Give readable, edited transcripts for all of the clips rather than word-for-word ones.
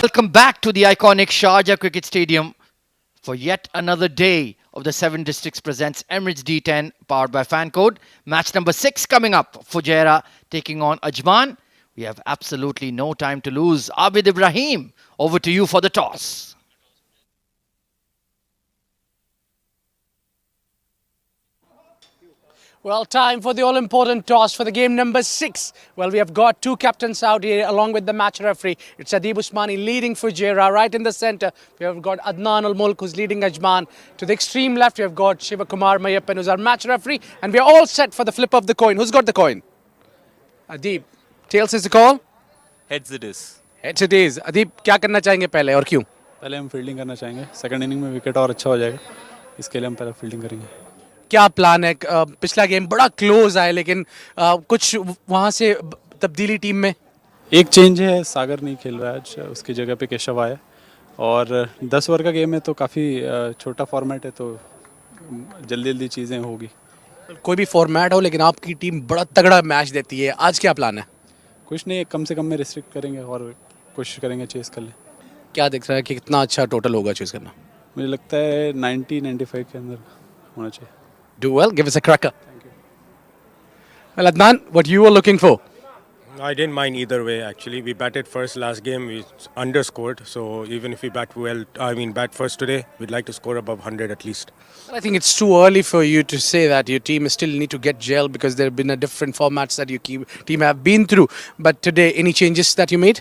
Welcome back to the iconic Sharjah Cricket Stadium for yet another day of the Seven Districts presents Emirates D10 powered by Fancode. Match number 6 coming up. Fujairah taking on Ajman. We have absolutely no time to lose. Abid Ibrahim, over to you for the toss. Well, time for the all-important toss for the game number 6. Well, we have got two captains out here along with the match referee. It's Adib Usmani leading Fujairah. Right in the centre, we have got Adnan Al-Mulk who's leading Ajman. To the extreme left, we have got Shiva Kumar Mayappan who's our match referee. And we are all set for the flip of the coin. Who's got the coin? Adib. Tails is the call? Heads it is. Heads it is. Adib, क्या करना चाहेंगे पहले और क्यों? पहले हम fielding करना चाहेंगे. सेकंड इनिंग में विकेट और अच्छा हो जाएगा. इसके लिए हम पहले फील्डिंग करेंगे. क्या प्लान है? पिछला गेम बड़ा क्लोज आया लेकिन कुछ वहाँ से तब्दीली टीम में? एक चेंज है, सागर नहीं खेल रहा है आज, उसकी जगह पे केशव आया. और 10 ओवर का गेम है तो काफ़ी छोटा फॉर्मेट है, तो जल्दी जल्दी चीज़ें होगी. कोई भी फॉर्मेट हो लेकिन आपकी टीम बड़ा तगड़ा मैच देती है. आज क्या प्लान है? कुछ नहीं, कम से कम में रिस्ट्रिक्ट करेंगे और कोशिश करेंगे चेस कर ले. क्या दिख रहा है कि कितना अच्छा टोटल होगा चेस करना? मुझे लगता है 90-95 के अंदर होना चाहिए. Do well, give us a cracker. Thank you. Well, Adnan, what you were looking for? I didn't mind either way actually. We batted first last game, we underscored. So even if we bat first today, we'd like to score above 100 at least. I think it's too early for you to say that. Your team still need to get gel because there have been a different formats that your team have been through. But today, any changes that you made?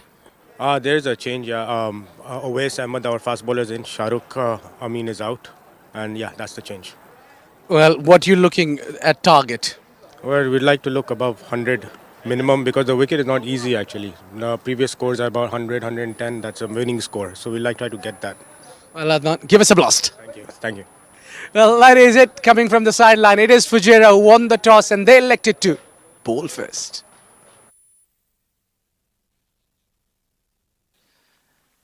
There's a change, yeah. Awais Ahmed, our fast bowler, is in. Shahrukh Amin is out. And yeah, that's the change. Well, what are you looking at target? Well, we'd like to look above 100 minimum because the wicket is not easy actually. The previous scores are about 100, 110. That's a winning score. So we'd like to try to get that. Well, Adnan, give us a blast. Thank you. Thank you. Well, that is it. Coming from the sideline, it is Fujairah who won the toss and they elected to bowl first.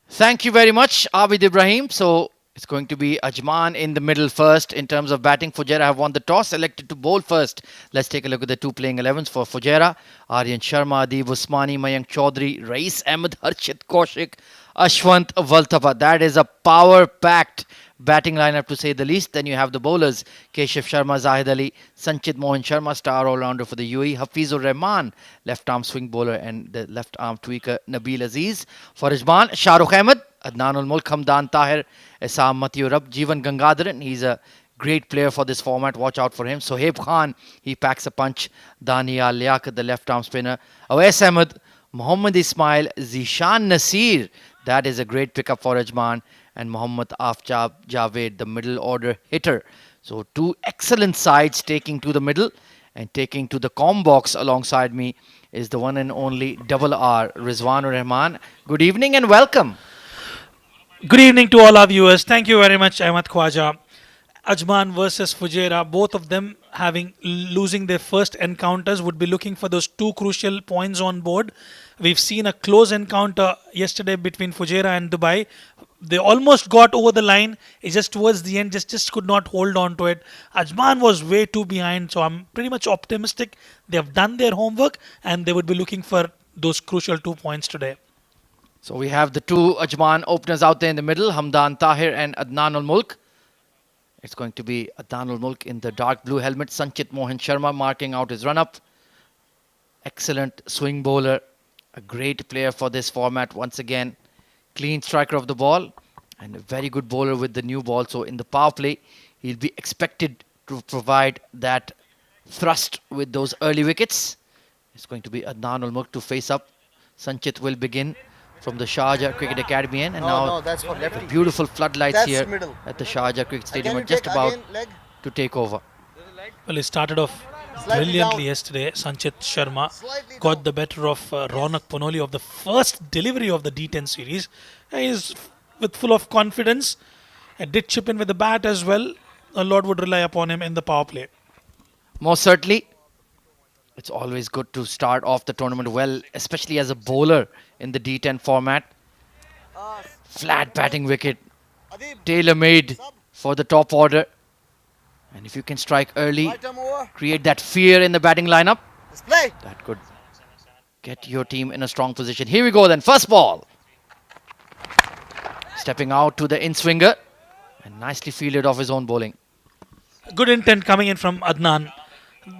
Thank you very much, Abid Ibrahim. So it's going to be Ajman in the middle first in terms of batting. Fujairah have won the toss, elected to bowl first. Let's take a look at the two playing 11s for Fujairah. Aryan Sharma, Adib Usmani, Mayank Chaudhary, Rais Ahmed, Harshit Kaushik, Ashwant Valtava. That is a power-packed batting lineup to say the least. Then you have the bowlers, Keshav Sharma, Zahid Ali, Sanchit Mohan Sharma, star all-rounder for the UAE, Hafizur Rahman, left-arm swing bowler, and the left-arm tweaker, Nabil Aziz. For Ajman, Shahrukh Ahmed, Adnan Ul-Mulk, Hamdan Tahir, Esam Matiurab, Jeevan Gangadharan. He's a great player for this format. Watch out for him. Sohaib Khan, he packs a punch. Danial Liaquat, the left-arm spinner. Awais Ahmed, Mohammad Ismail, Zishan Nasir. That is a great pickup for Ajman. And Mohammad Afjab Javed, the middle order hitter. So two excellent sides taking to the middle and taking to the com box alongside me is the one and only Double R, Rizwan Rahman. Good evening and welcome. Good evening to all our viewers. Thank you very much, Ahmad Khwaja. Ajman versus Fujairah, both of them losing their first encounters, would be looking for those two crucial points on board. We've seen a close encounter yesterday between Fujairah and Dubai. They almost got over the line. It's just towards the end, just could not hold on to it. Ajman was way too behind, so I'm pretty much optimistic. They have done their homework and they would be looking for those crucial 2 points today. So we have the two Ajman openers out there in the middle, Hamdan Tahir and Adnan Ul-Mulk. It's going to be Adnan Ul-Mulk in the dark blue helmet, Sanchit Mohan Sharma marking out his run-up. Excellent swing bowler, a great player for this format once again. Clean striker of the ball and a very good bowler with the new ball. So in the power play, he'll be expected to provide that thrust with those early wickets. It's going to be Adnan Ul-Mulk to face up. Sanchit will begin from the Sharjah Cricket Academy end. And now that's for the lefty. beautiful floodlights That's here middle. at the Sharjah Cricket Stadium are you just take about again, leg? to take over. Well, he started off Slightly brilliantly down. yesterday. Sanchit Sharma Slightly got down. the better of Ronak Panoli of the first delivery of the D10 series. He's with full of confidence and did chip in with the bat as well. A lot would rely upon him in the power play. Most certainly, it's always good to start off the tournament well, especially as a bowler in the D10 format. Flat batting wicket, tailor-made for the top order. And if you can strike early, Right arm over. create that fear in the batting lineup, Let's play. that could get your team in a strong position. Here we go then, first ball. Stepping out to the in-swinger and nicely fielded off his own bowling. Good intent coming in from Adnan.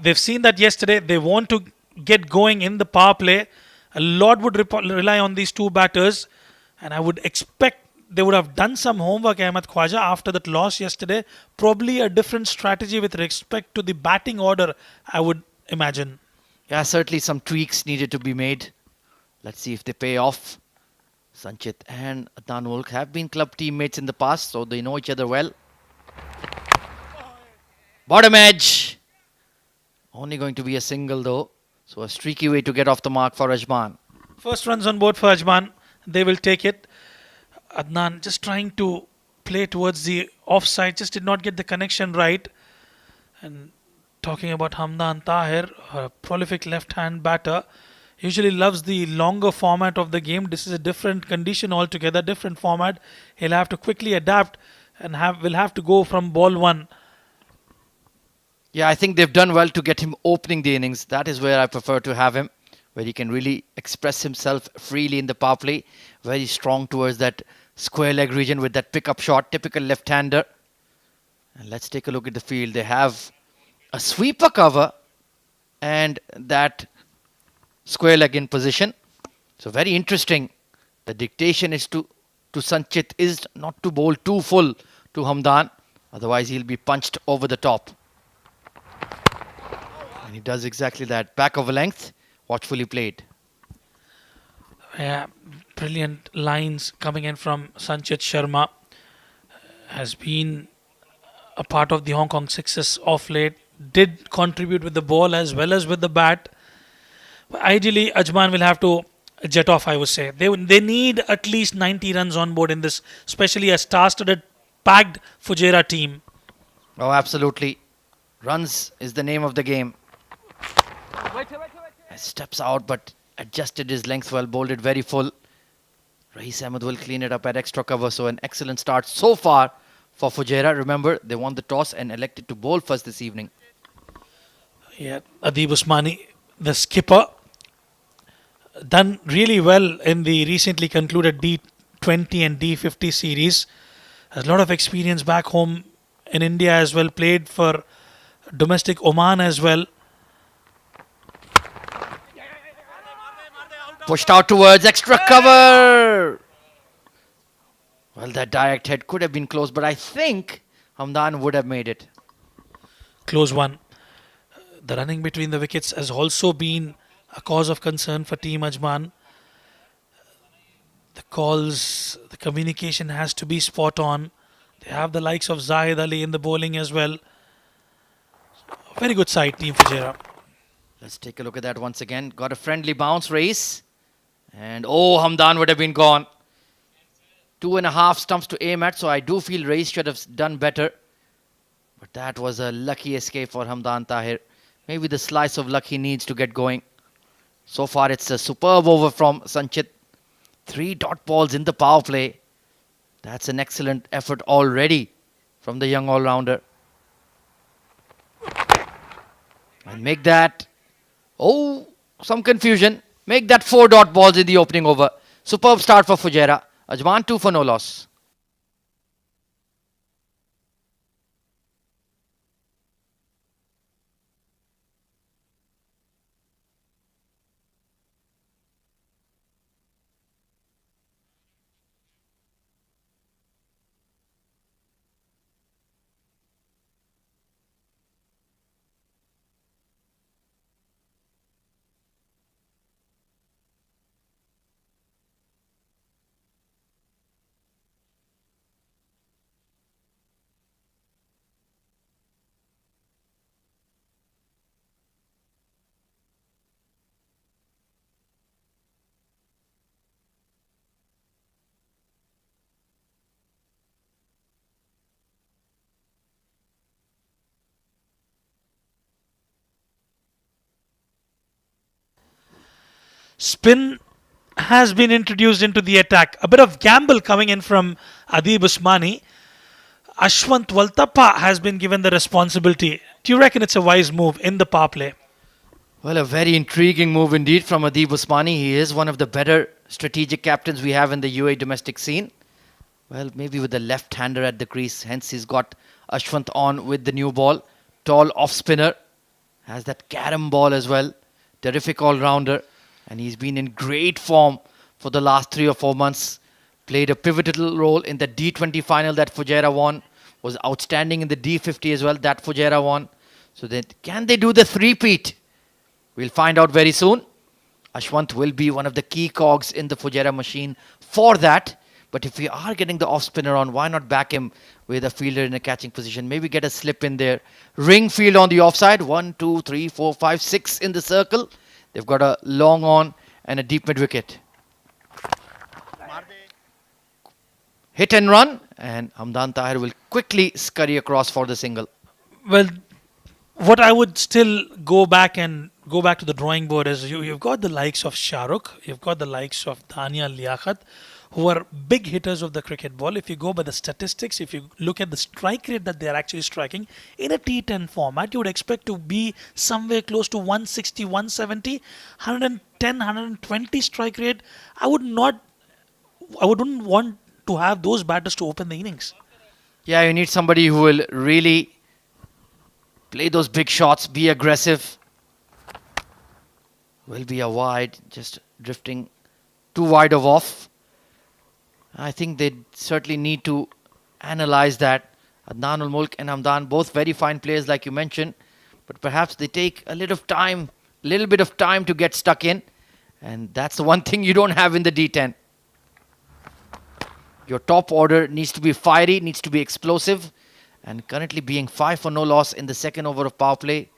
They've seen that yesterday. They want to get going in the power play. A lot would rely on these two batters, and I would expect they would have done some homework, Ahmed Khwaja, after that loss yesterday. Probably a different strategy with respect to the batting order, I would imagine. Yeah, certainly some tweaks needed to be made. Let's see if they pay off. Sanchit and Adnan Mulk have been club teammates in the past, so they know each other well. Bottom edge. Only going to be a single though. So a streaky way to get off the mark for Ajman. First runs on board for Ajman. They will take it. Adnan just trying to play towards the offside, just did not get the connection right. And talking about Hamdan Tahir, a prolific left-hand batter, usually loves the longer format of the game. This is a different condition altogether, different format. He'll have to quickly adapt and will have to go from ball one. Yeah, I think they've done well to get him opening the innings. That is where I prefer to have him, where he can really express himself freely in the power play. Very strong towards that square leg region with that pickup shot, typical left-hander. And let's take a look at the field. They have a sweeper cover and that square leg in position. So very interesting. The dictation is to Sanchit is not to bowl too full to Hamdan. Otherwise he'll be punched over the top. And he does exactly that. Back of a length, watchfully played. Yeah, brilliant lines coming in from Sanchit Sharma. Has been a part of the Hong Kong Sixes of late. Did contribute with the ball as well as with the bat. But ideally, Ajman will have to jet off, I would say. They need at least 90 runs on board in this, especially a star-studded, packed Fujairah team. Oh, absolutely. Runs is the name of the game. Steps out, but adjusted his length well, bowled it very full. Raees Ahmed will clean it up at extra cover. So an excellent start so far for Fujairah. Remember, they won the toss and elected to bowl first this evening. Yeah, Adib Usmani, the skipper, done really well in the recently concluded D20 and D50 series. Has a lot of experience back home in India as well. Played for domestic Oman as well. Pushed out towards extra cover. Well, that direct head could have been close, but I think Hamdan would have made it. Close one. The running between the wickets has also been a cause of concern for Team Ajman. The calls, the communication has to be spot on. They have the likes of Zahid Ali in the bowling as well. Very good side, Team Fujairah. Let's take a look at that once again. Got a friendly bounce, Raees. And oh, Hamdan would have been gone. 2.5 stumps to aim at, so I do feel Raees should have done better. But that was a lucky escape for Hamdan Tahir. Maybe the slice of luck he needs to get going. So far, it's a superb over from Sanchit. 3 dot balls in the power play. That's an excellent effort already from the young all-rounder. And make that... Oh, some confusion. Make that 4 dot balls in the opening over. Superb start for Fujairah. Ajman 2 for no loss. Spin has been introduced into the attack. A bit of gamble coming in from Adib Usmani. Ashwant Waltappa has been given the responsibility. Do you reckon it's a wise move in the power play? Well, a very intriguing move indeed from Adib Usmani. He is one of the better strategic captains we have in the UAE domestic scene. Well, maybe with the left-hander at the crease. Hence, he's got Ashwant on with the new ball. Tall off-spinner. Has that carom ball as well. Terrific all-rounder. And he's been in great form for the last 3 or 4 months. Played a pivotal role in the D20 final that Fujairah won. Was outstanding in the D50 as well that Fujairah won. So can they do the three-peat? We'll find out very soon. Ashwant will be one of the key cogs in the Fujairah machine for that. But if we are getting the off-spinner on, why not back him with a fielder in a catching position? Maybe get a slip in there. Ring field on the offside. 1, 2, 3, 4, 5, 6 in the circle. They've got a long on and a deep mid-wicket. Hit and run. And Hamdan Tahir will quickly scurry across for the single. Well, what I would still go back to the drawing board is you've got the likes of Shahrukh, you've got the likes of Dania Liaquat, who are big hitters of the cricket ball. If you go by the statistics, if you look at the strike rate that they're actually striking in a T10 format, you would expect to be somewhere close to 160, 170, 110, 120 strike rate. I wouldn't want to have those batters to open the innings. Yeah, you need somebody who will really play those big shots, be aggressive. Will be a wide, just drifting too wide of off. I think they certainly need to analyze that. Adnan ul Mulk and Hamdan, both very fine players like you mentioned, but perhaps they take a little bit of time to get stuck in, and that's the one thing you don't have in the D10. Your top order needs to be fiery, needs to be explosive, and currently being 5 for no loss in the second over of power play,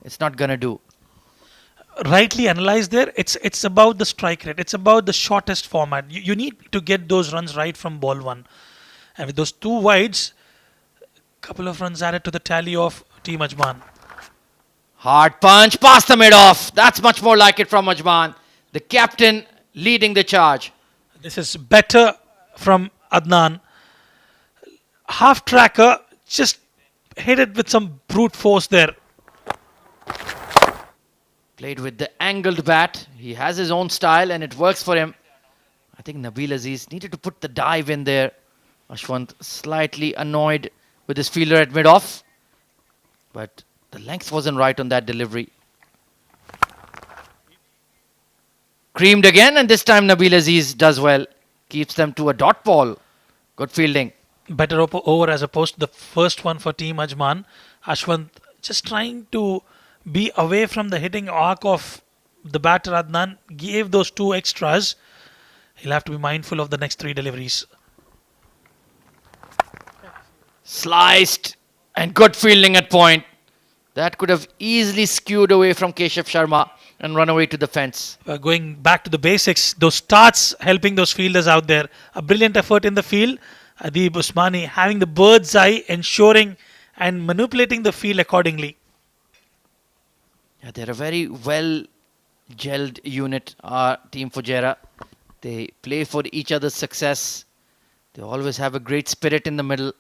it's not going to do. Rightly analyzed there, it's about the strike rate. It's about the shortest format. You need to get those runs right from ball one. And with those two wides, couple of runs added to the tally of Team Ajman. Hard punch, past the mid-off. That's much more like it from Ajman. The captain leading the charge. This is better from Adnan. Half tracker, just hit it with some brute force there. Played with the angled bat. He has his own style and it works for him. I think Nabil Aziz needed to put the dive in there. Ashwant slightly annoyed with his fielder at mid-off. But the length wasn't right on that delivery. Creamed again, and this time Nabil Aziz does well. Keeps them to a dot ball. Good fielding. Better over as opposed to the first one for Team Ajman. Ashwant just trying to be away from the hitting arc of the batter Adnan. Gave those two extras. He'll have to be mindful of the next three deliveries. Sliced and good fielding at point. That could have easily skewed away from Keshav Sharma and run away to the fence. Going back to the basics, those starts helping those fielders out there. A brilliant effort in the field. Adib Usmani having the bird's eye, ensuring and manipulating the field accordingly. Yeah, they're a very well gelled unit, Team Fujairah. They play for each other's success. They always have a great spirit in the middle.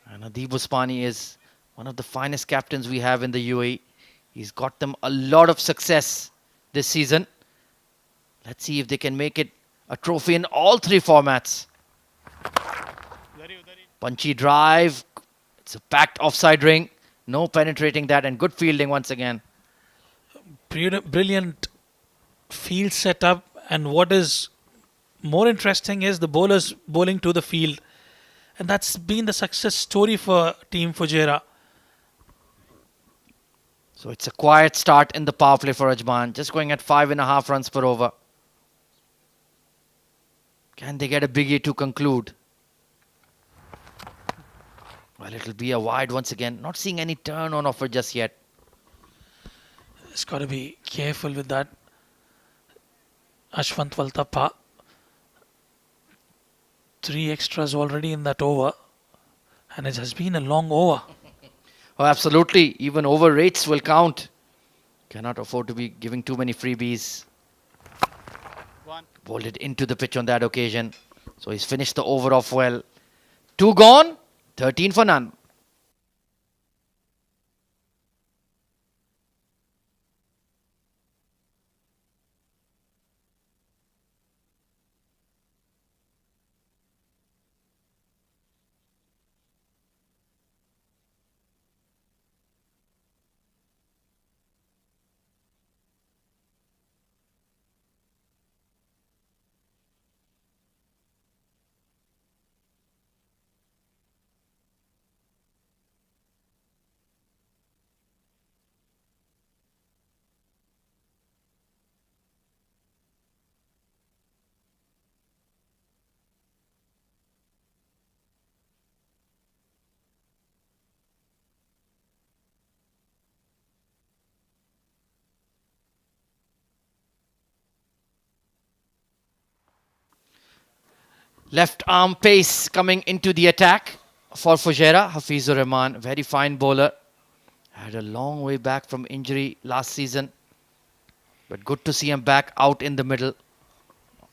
And Adib Usmani is one of the finest captains we have in the UAE. He's got them a lot of success this season. Let's see if they can make it a trophy in all three formats. Punchy drive. It's a packed offside ring. No penetrating that, and good fielding once again. Brilliant field setup, and what is more interesting is the bowlers bowling to the field, and that's been the success story for Team Fujairah. So it's a quiet start in the power play for Ajman, just going at 5.5 runs per over. Can they get a biggie to conclude? Well, it'll be a wide once again. Not seeing any turn on offer just yet. It's got to be careful with that. Ashwant Valtappa. 3 extras already in that over. And it has been a long over. Oh, absolutely. Even over rates will count. Cannot afford to be giving too many freebies. Bowled it into the pitch on that occasion. So he's finished the over off well. 2 gone, 13 for none. Left arm pace coming into the attack for Fujairah. Hafizur Rahman, very fine bowler. Had a long way back from injury last season. But good to see him back out in the middle.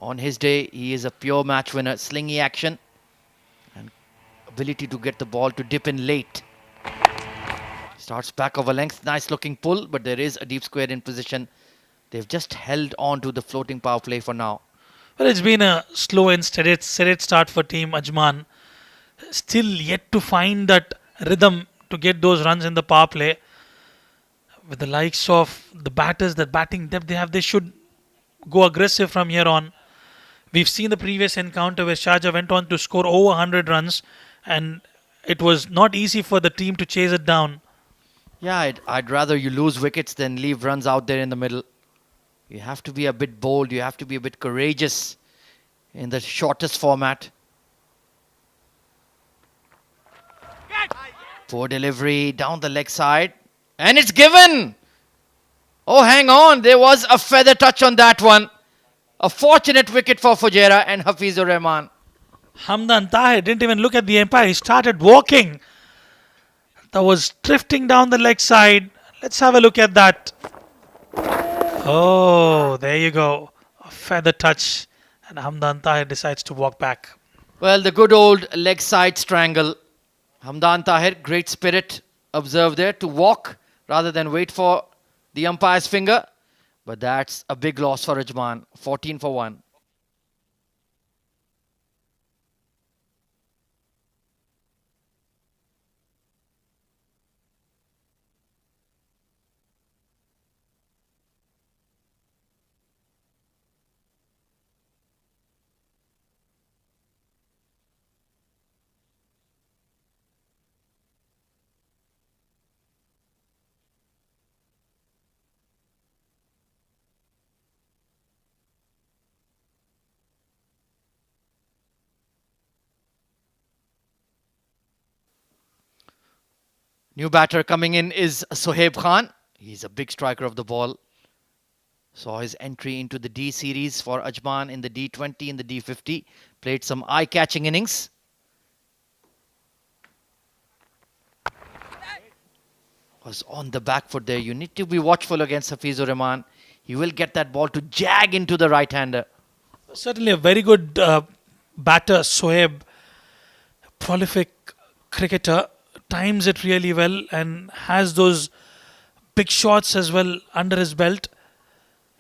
On his day, he is a pure match winner. Slingy action and ability to get the ball to dip in late. Starts back of a length. Nice looking pull, but there is a deep square in position. They've just held on to the floating power play for now. Well, it's been a slow and steady start for Team Ajman. Still yet to find that rhythm to get those runs in the power play. With the likes of the batters, the batting depth they have, they should go aggressive from here on. We've seen the previous encounter where Sharjah went on to score over 100 runs, and it was not easy for the team to chase it down. Yeah, I'd rather you lose wickets than leave runs out there in the middle. You have to be a bit bold. You have to be a bit courageous in the shortest format. Poor delivery down the leg side. And it's given. Oh, hang on. There was a feather touch on that one. A fortunate wicket for Fujairah and Hafizur Rahman. Hamdan Tahir didn't even look at the umpire. He started walking. That was drifting down the leg side. Let's have a look at that. Oh, there you go. A feather touch. And Hamdan Tahir decides to walk back. Well, the good old leg side strangle. Hamdan Tahir, great spirit. Observe there to walk rather than wait for the umpire's finger. But that's a big loss for Ajman. 14 for 1. New batter coming in is Sohaib Khan. He's a big striker of the ball. Saw his entry into the D series for Ajman in the D20 and the D50. Played some eye-catching innings. Was on the back foot there. You need to be watchful against Hafizur Rahman. He will get that ball to jag into the right-hander. Certainly a very good batter, Sohaib. Prolific cricketer. Times it really well and has those big shots as well under his belt.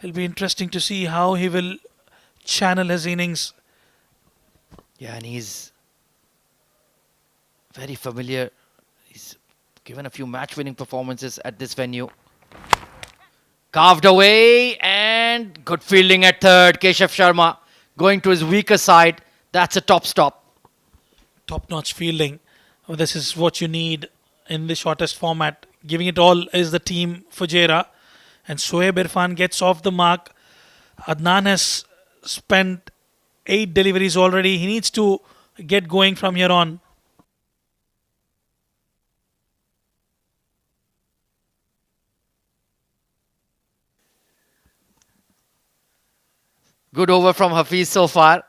It'll be interesting to see how he will channel his innings. Yeah, and he's very familiar. He's given a few match-winning performances at this venue. Carved away and good fielding at third. Keshav Sharma going to his weaker side. That's a top stop. Top-notch fielding. Well, this is what you need in the shortest format. Giving it all is the team Fujairah. And Shoaib Irfan gets off the mark. Adnan has spent 8 deliveries already. He needs to get going from here on. Good over from Hafiz so far.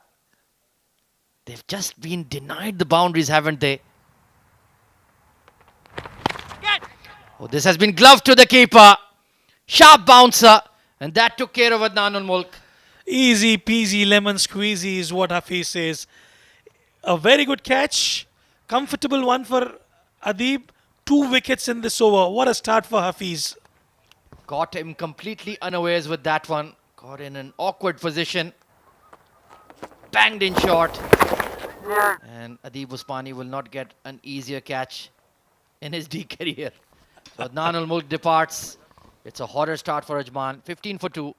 They've just been denied the boundaries, haven't they? Oh, this has been gloved to the keeper. Sharp bouncer. And that took care of Adnan ul-Mulk. Easy peasy lemon squeezy is what Hafiz says. A very good catch. Comfortable one for Adib. 2 wickets in this over. What a start for Hafiz. Got him completely unawares with that one. Got in an awkward position. Banged in short. And Adib Usmani will not get an easier catch in his D career. So Adnan ul-Mulk departs. It's a horror start for Ajman. 15 for 2.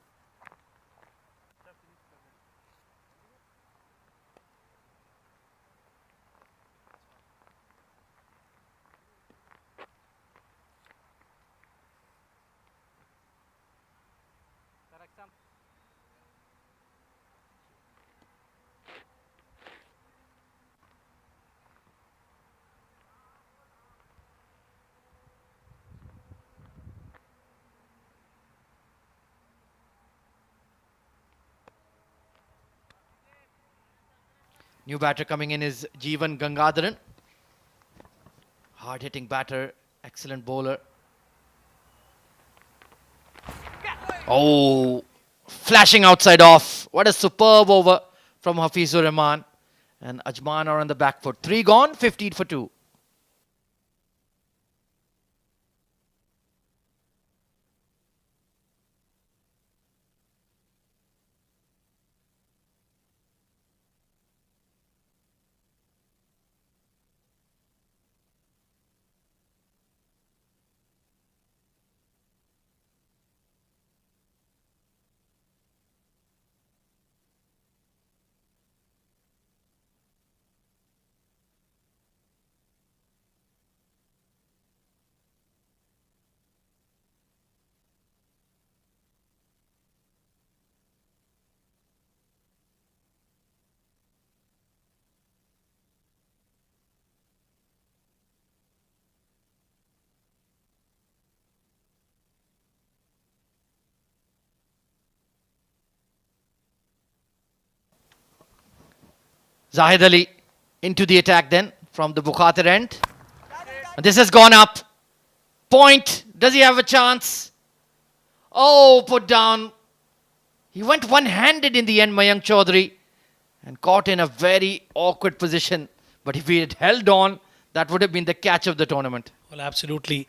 New batter coming in is Jeevan Gangadharan. Hard-hitting batter, excellent bowler. Oh, flashing outside off. What a superb over from Hafizur Rahman. And Ajman are on the back foot. 3 gone, 15 for 2. Zahid Ali into the attack then from the Bukhatir end. And this has gone up. Point. Does he have a chance? Oh, put down. He went one-handed in the end, Mayank Chaudhary, and caught in a very awkward position. But if he had held on, that would have been the catch of the tournament. Well, absolutely.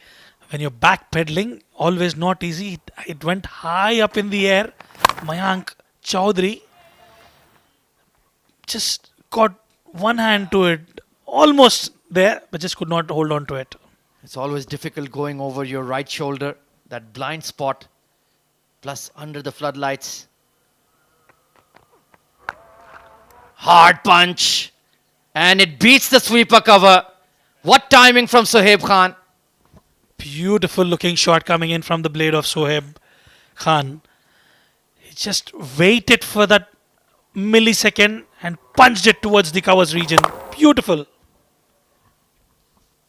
When you're backpedaling, always not easy. It went high up in the air. Mayank Chaudhary just got one hand to it, almost there, but just could not hold on to it. It's always difficult going over your right shoulder, that blind spot, plus under the floodlights. Hard punch. And it beats the sweeper cover. What timing from Sohaib Khan. Beautiful looking shot coming in from the blade of Sohaib Khan. He just waited for that millisecond and punched it towards the covers region. Beautiful.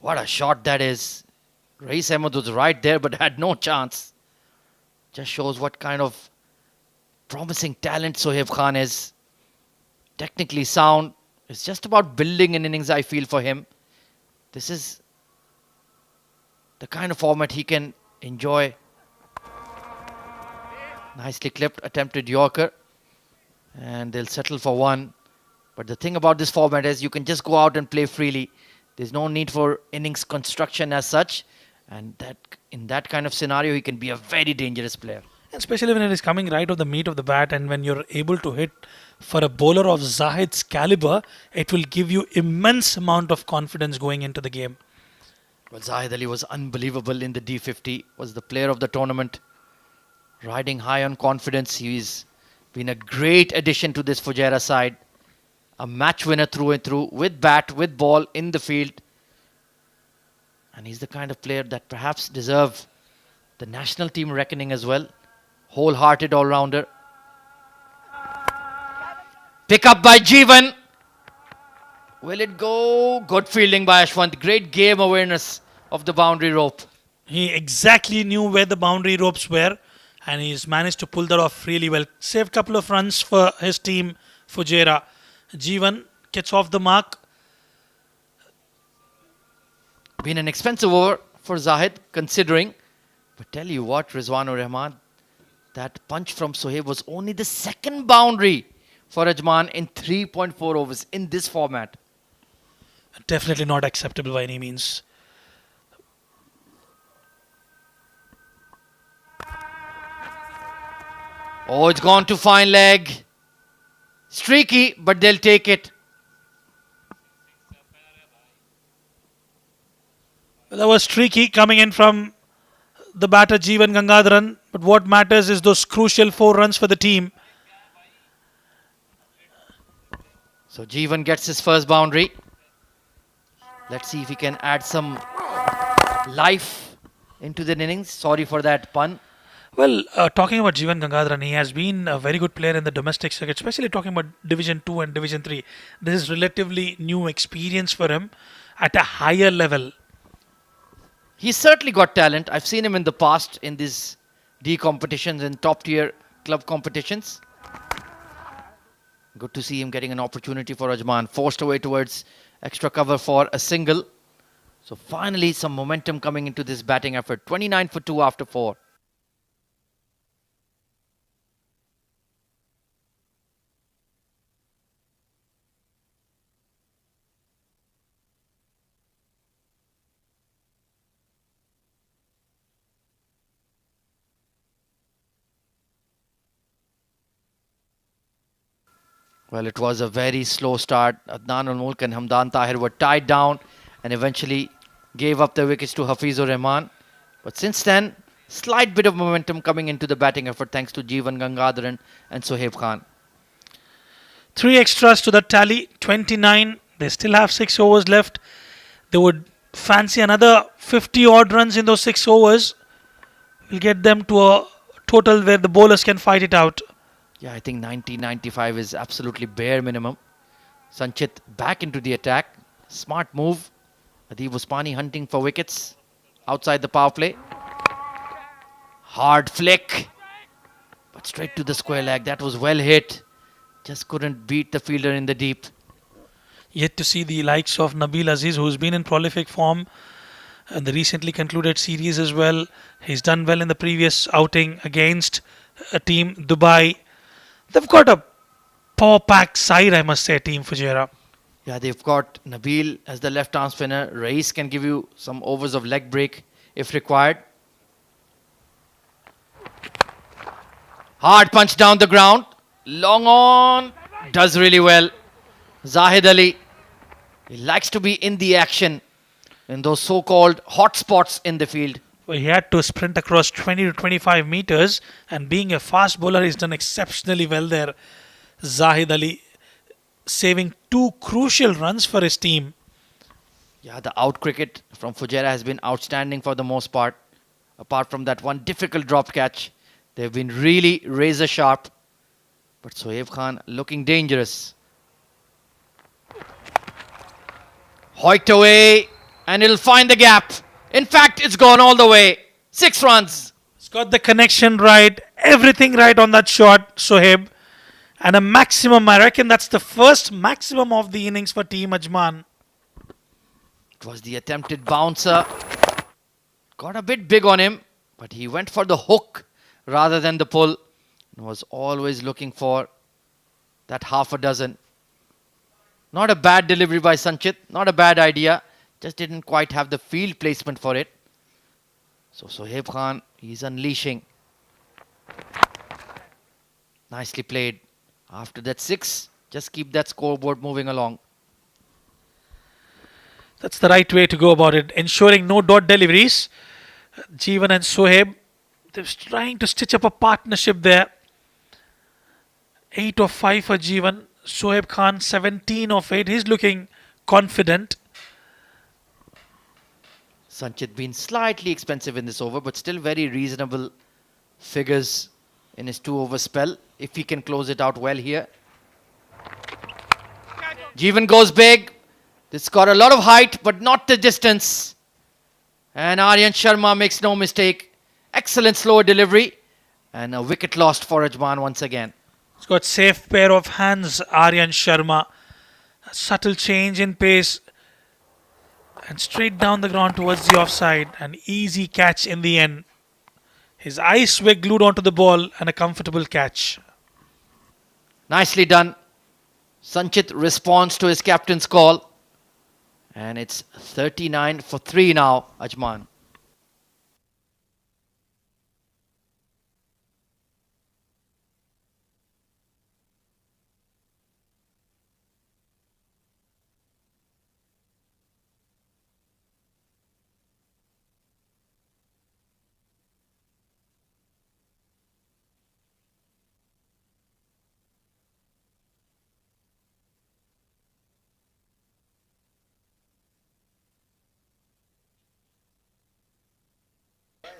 What a shot that is. Rais Ahmed was right there but had no chance. Just shows what kind of promising talent Sohaib Khan is. Technically sound. It's just about building an innings, I feel, for him. This is the kind of format he can enjoy. Nicely clipped, attempted Yorker. And they'll settle for 1. But the thing about this format is you can just go out and play freely. There's no need for innings construction as such. And that in that kind of scenario, he can be a very dangerous player. Especially when it is coming right off the meat of the bat, and when you're able to hit for a bowler of Zahid's caliber, it will give you immense amount of confidence going into the game. Well, Zahid Ali was unbelievable in the D50. Was the player of the tournament. Riding high on confidence. He's been a great addition to this Fujairah side. A match winner through and through, with bat, with ball, in the field. And he's the kind of player that perhaps deserve the national team reckoning as well. Wholehearted all-rounder. Pick up by Jeevan. Will it go? Good fielding by Ashwant. Great game awareness of the boundary rope. He exactly knew where the boundary ropes were, and he's managed to pull that off really well. Saved a couple of runs for his team, Fujairah. Jeevan gets off the mark. Been an expensive over for Zahid, considering. But tell you what, Rizwanur Rahman, that punch from Sohaib was only the second boundary for Ajman in 3.4 overs in this format. Definitely not acceptable by any means. Oh, it's gone to fine leg. Streaky, but they'll take it. That was streaky coming in from the batter Jeevan Gangadharan. But what matters is those crucial 4 runs for the team. So Jeevan gets his first boundary. Let's see if he can add some life into the innings. Sorry for that pun. Well, talking about Jeevan Gangadharan, he has been a very good player in the domestic circuit, especially talking about Division 2 and Division 3. This is relatively new experience for him at a higher level. He's certainly got talent. I've seen him in the past in these D competitions and top tier club competitions. Good to see him getting an opportunity for Ajman. Forced away towards extra cover for a single. So finally some momentum coming into this batting effort. 29 for 2 after 4. Well, it was a very slow start. Adnan al-Mulk and Hamdan Tahir were tied down and eventually gave up the wickets to Hafizur Rahman. But since then, slight bit of momentum coming into the batting effort thanks to Jeevan Gangadharan and Sohaib Khan. 3 extras to the tally, 29. They still have 6 overs left. They would fancy another 50 odd runs in those 6 overs. Will get them to a total where the bowlers can fight it out. Yeah, I think 90-95 is absolutely bare minimum. Sanchit back into the attack. Smart move. Adib Usmani hunting for wickets outside the power play. Hard flick. But straight to the square leg. That was well hit. Just couldn't beat the fielder in the deep. Yet to see the likes of Nabil Aziz, who's been in prolific form in the recently concluded series as well. He's done well in the previous outing against a team, Dubai. They've got a power-packed side, I must say, team Fujairah. Yeah, they've got Nabil as the left-arm spinner. Rais can give you some overs of leg break if required. Hard punch down the ground. Long on. Does really well. Zahid Ali. He likes to be in the action in those so-called hot spots in the field. Well, he had to sprint across 20 to 25 meters, and being a fast bowler, he's done exceptionally well there. Zahid Ali saving 2 crucial runs for his team. Yeah, the out cricket from Fujairah has been outstanding for the most part. Apart from that one difficult drop catch, they've been really razor sharp. But Sohaib Khan looking dangerous. Hoiked away, and it'll find the gap. In fact, it's gone all the way. 6 runs. He's got the connection right, everything right on that shot, Sohaib. And a maximum, I reckon that's the first maximum of the innings for Team Ajman. It was the attempted bouncer. Got a bit big on him, but he went for the hook rather than the pull. And was always looking for that half a dozen. Not a bad delivery by Sanchit. Not a bad idea. Just didn't quite have the field placement for it. So Sohaib Khan, he's unleashing. Nicely played. After that 6, just keep that scoreboard moving along. That's the right way to go about it. Ensuring no dot deliveries. Jeevan and Sohaib, they're trying to stitch up a partnership there. 8 of 5 for Jeevan. Sohaib Khan, 17 of 8. He's looking confident. Sanchit been slightly expensive in this over, but still very reasonable figures in his 2-over spell. If he can close it out well here. Jeevan goes big. This got a lot of height, but not the distance. And Aryan Sharma makes no mistake. Excellent slow delivery. And a wicket lost for Ajman once again. He's got safe pair of hands, Aryan Sharma. A subtle change in pace. And straight down the ground towards the offside. An easy catch in the end. His eyes were glued onto the ball and a comfortable catch. Nicely done. Sanchit responds to his captain's call. And it's 39 for 3 now, Ajman.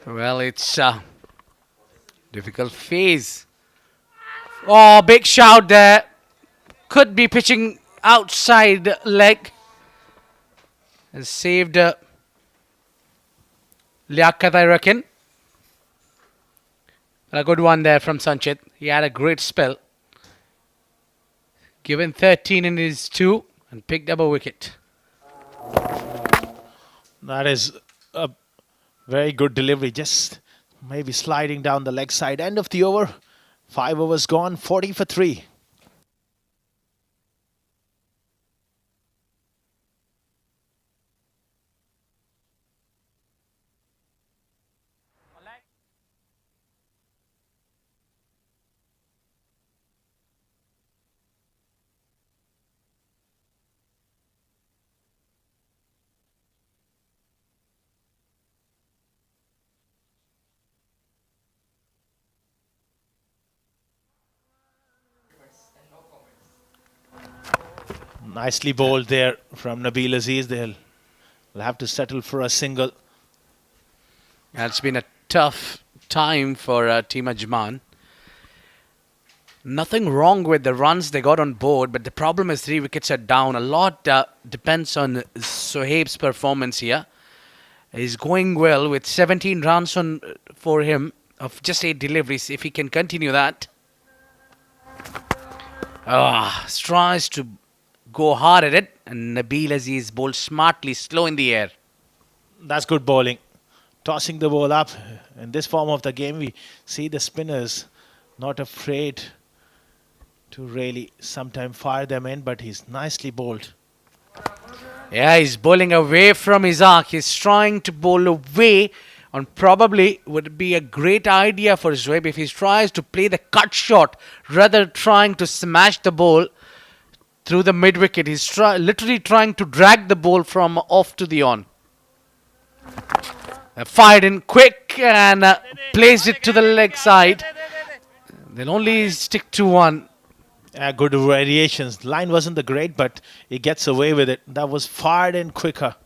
Well, it's a difficult phase. Oh, big shout there. Could be pitching outside leg. Has saved Liaquat, I reckon. A good one there from Sanchit. He had a great spell. Given 13 in his 2 and picked up a wicket. That is a very good delivery. Just maybe sliding down the leg side. End of the over. 5 overs gone. 40 for 3. Nicely bowled there from Nabil Aziz. They'll have to settle for a single. It's been a tough time for Team Ajman. Nothing wrong with the runs they got on board, but the problem is 3 wickets are down. A lot depends on Sohaib's performance here. He's going well with 17 runs for him of just 8 deliveries. If he can continue that. Tries to go hard at it, and Nabil Aziz bowled smartly, slow in the air. That's good bowling. Tossing the ball up. In this form of the game, we see the spinners not afraid to really sometime fire them in, but he's nicely bowled. Yeah, he's bowling away from his arc. He's trying to bowl away, and probably would be a great idea for Zoeb if he tries to play the cut shot rather trying to smash the ball through the mid wicket. He's literally trying to drag the ball from off to the on. Fired in quick and placed it to the leg side. They'll only stick to 1. Good variations. Line wasn't the great, but he gets away with it. That was fired in quicker.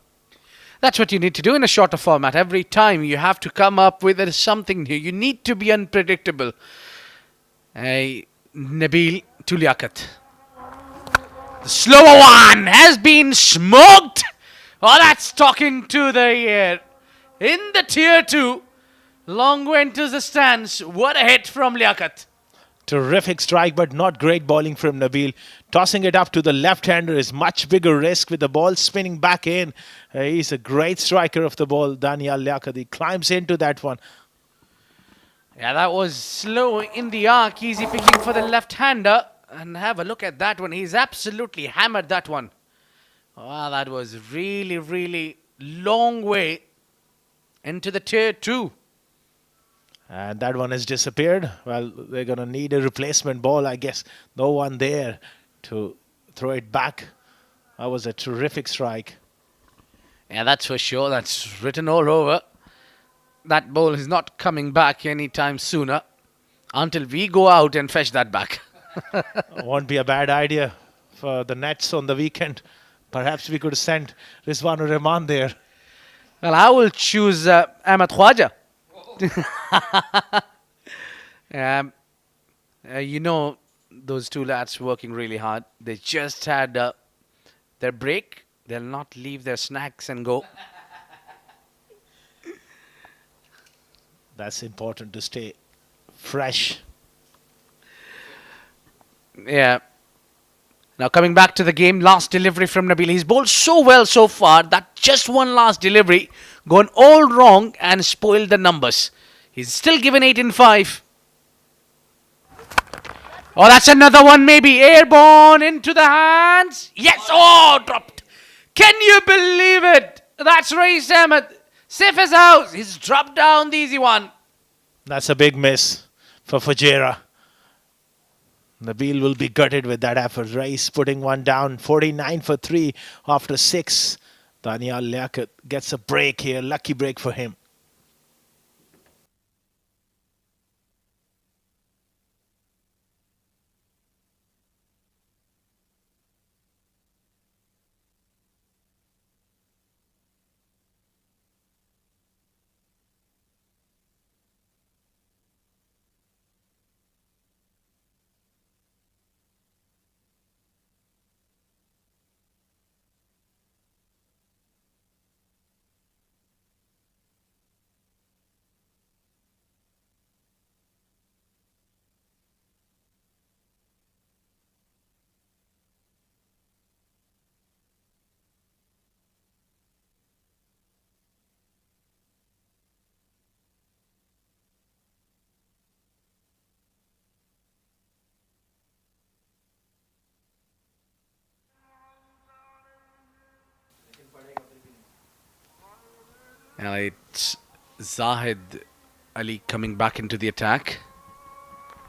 That's what you need to do in a shorter format. Every time you have to come up with something new. You need to be unpredictable. Nabil to Liaquat. The slower one has been smoked. Oh, that's talking to the air. In the tier 2. Long enters the stands. What a hit from Liaquat. Terrific strike, but not great bowling from Nabil. Tossing it up to the left-hander is much bigger risk with the ball spinning back in. He's a great striker of the ball, Daniel Liaquat. He climbs into that one. Yeah, that was slow in the arc. Easy picking for the left-hander. And have a look at that one. He's absolutely hammered that one. Wow, that was really, really long way into the tier 2. And that one has disappeared. Well, they're going to need a replacement ball, I guess. No one there to throw it back. That was a terrific strike. Yeah, that's for sure. That's written all over. That ball is not coming back anytime sooner until we go out and fetch that back. Won't be a bad idea for the Nets on the weekend. Perhaps we could send Rizwan ur Rahman there. Well, I will choose Ahmed Khwaja. You know, those 2 lads working really hard. They just had their break. They'll not leave their snacks and go. That's important to stay fresh. Yeah. Now coming back to the game, last delivery from Nabil. He's bowled so well so far that just one last delivery gone all wrong and spoiled the numbers. He's still given 8 in 5. Oh, that's another one maybe. Airborne into the hands. Yes. Oh, dropped. Can you believe it? That's Rais Ahmed. Safe as house. He's dropped down the easy one. That's a big miss for Fujairah. Nabil will be gutted with that effort. Rais putting one down. 49 for 3 after 6. Daniel Liaquat gets a break here. Lucky break for him. Now it's Zahid Ali coming back into the attack.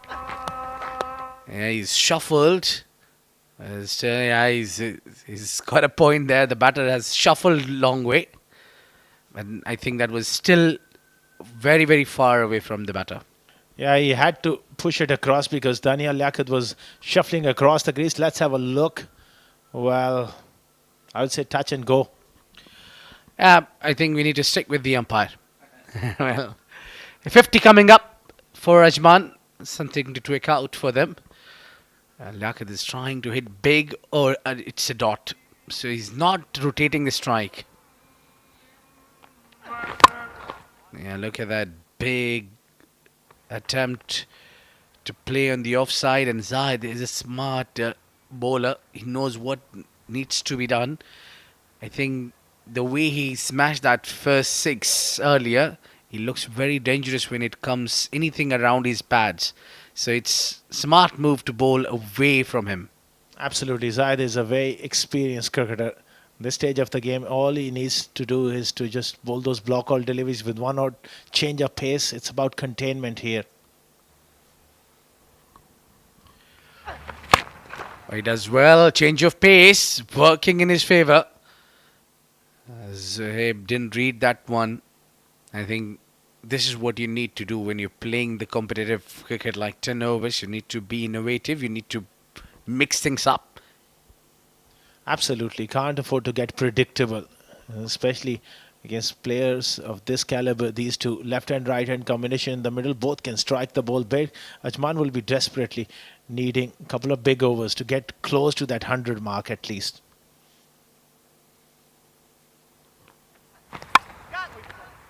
Yeah, he's shuffled. Yeah, he's got a point there. The batter has shuffled long way. And I think that was still very, very far away from the batter. Yeah, he had to push it across because Daniel Liaquat was shuffling across the crease. Let's have a look. Well, I would say touch and go. I think we need to stick with the umpire. Well, 50 coming up for Ajman. Something to take out for them. Liaquat is trying to hit big, or it's a dot. So he's not rotating the strike. Yeah, look at that big attempt to play on the offside. And Zahid is a smart bowler. He knows what needs to be done. I think the way he smashed that first six earlier, he looks very dangerous when it comes anything around his pads. So it's smart move to bowl away from him. Absolutely. Zahid is a very experienced cricketer. This stage of the game, all he needs to do is to just bowl those block all deliveries with one odd change of pace. It's about containment here. He does well. Change of pace working in his favour. Zohaib didn't read that one. I think this is what you need to do when you're playing the competitive cricket like 10 overs. You need to be innovative. You need to mix things up. Absolutely. Can't afford to get predictable, especially against players of this caliber. These two, left and right hand combination in the middle, both can strike the ball big. Ajman will be desperately needing a couple of big overs to get close to that 100 mark at least.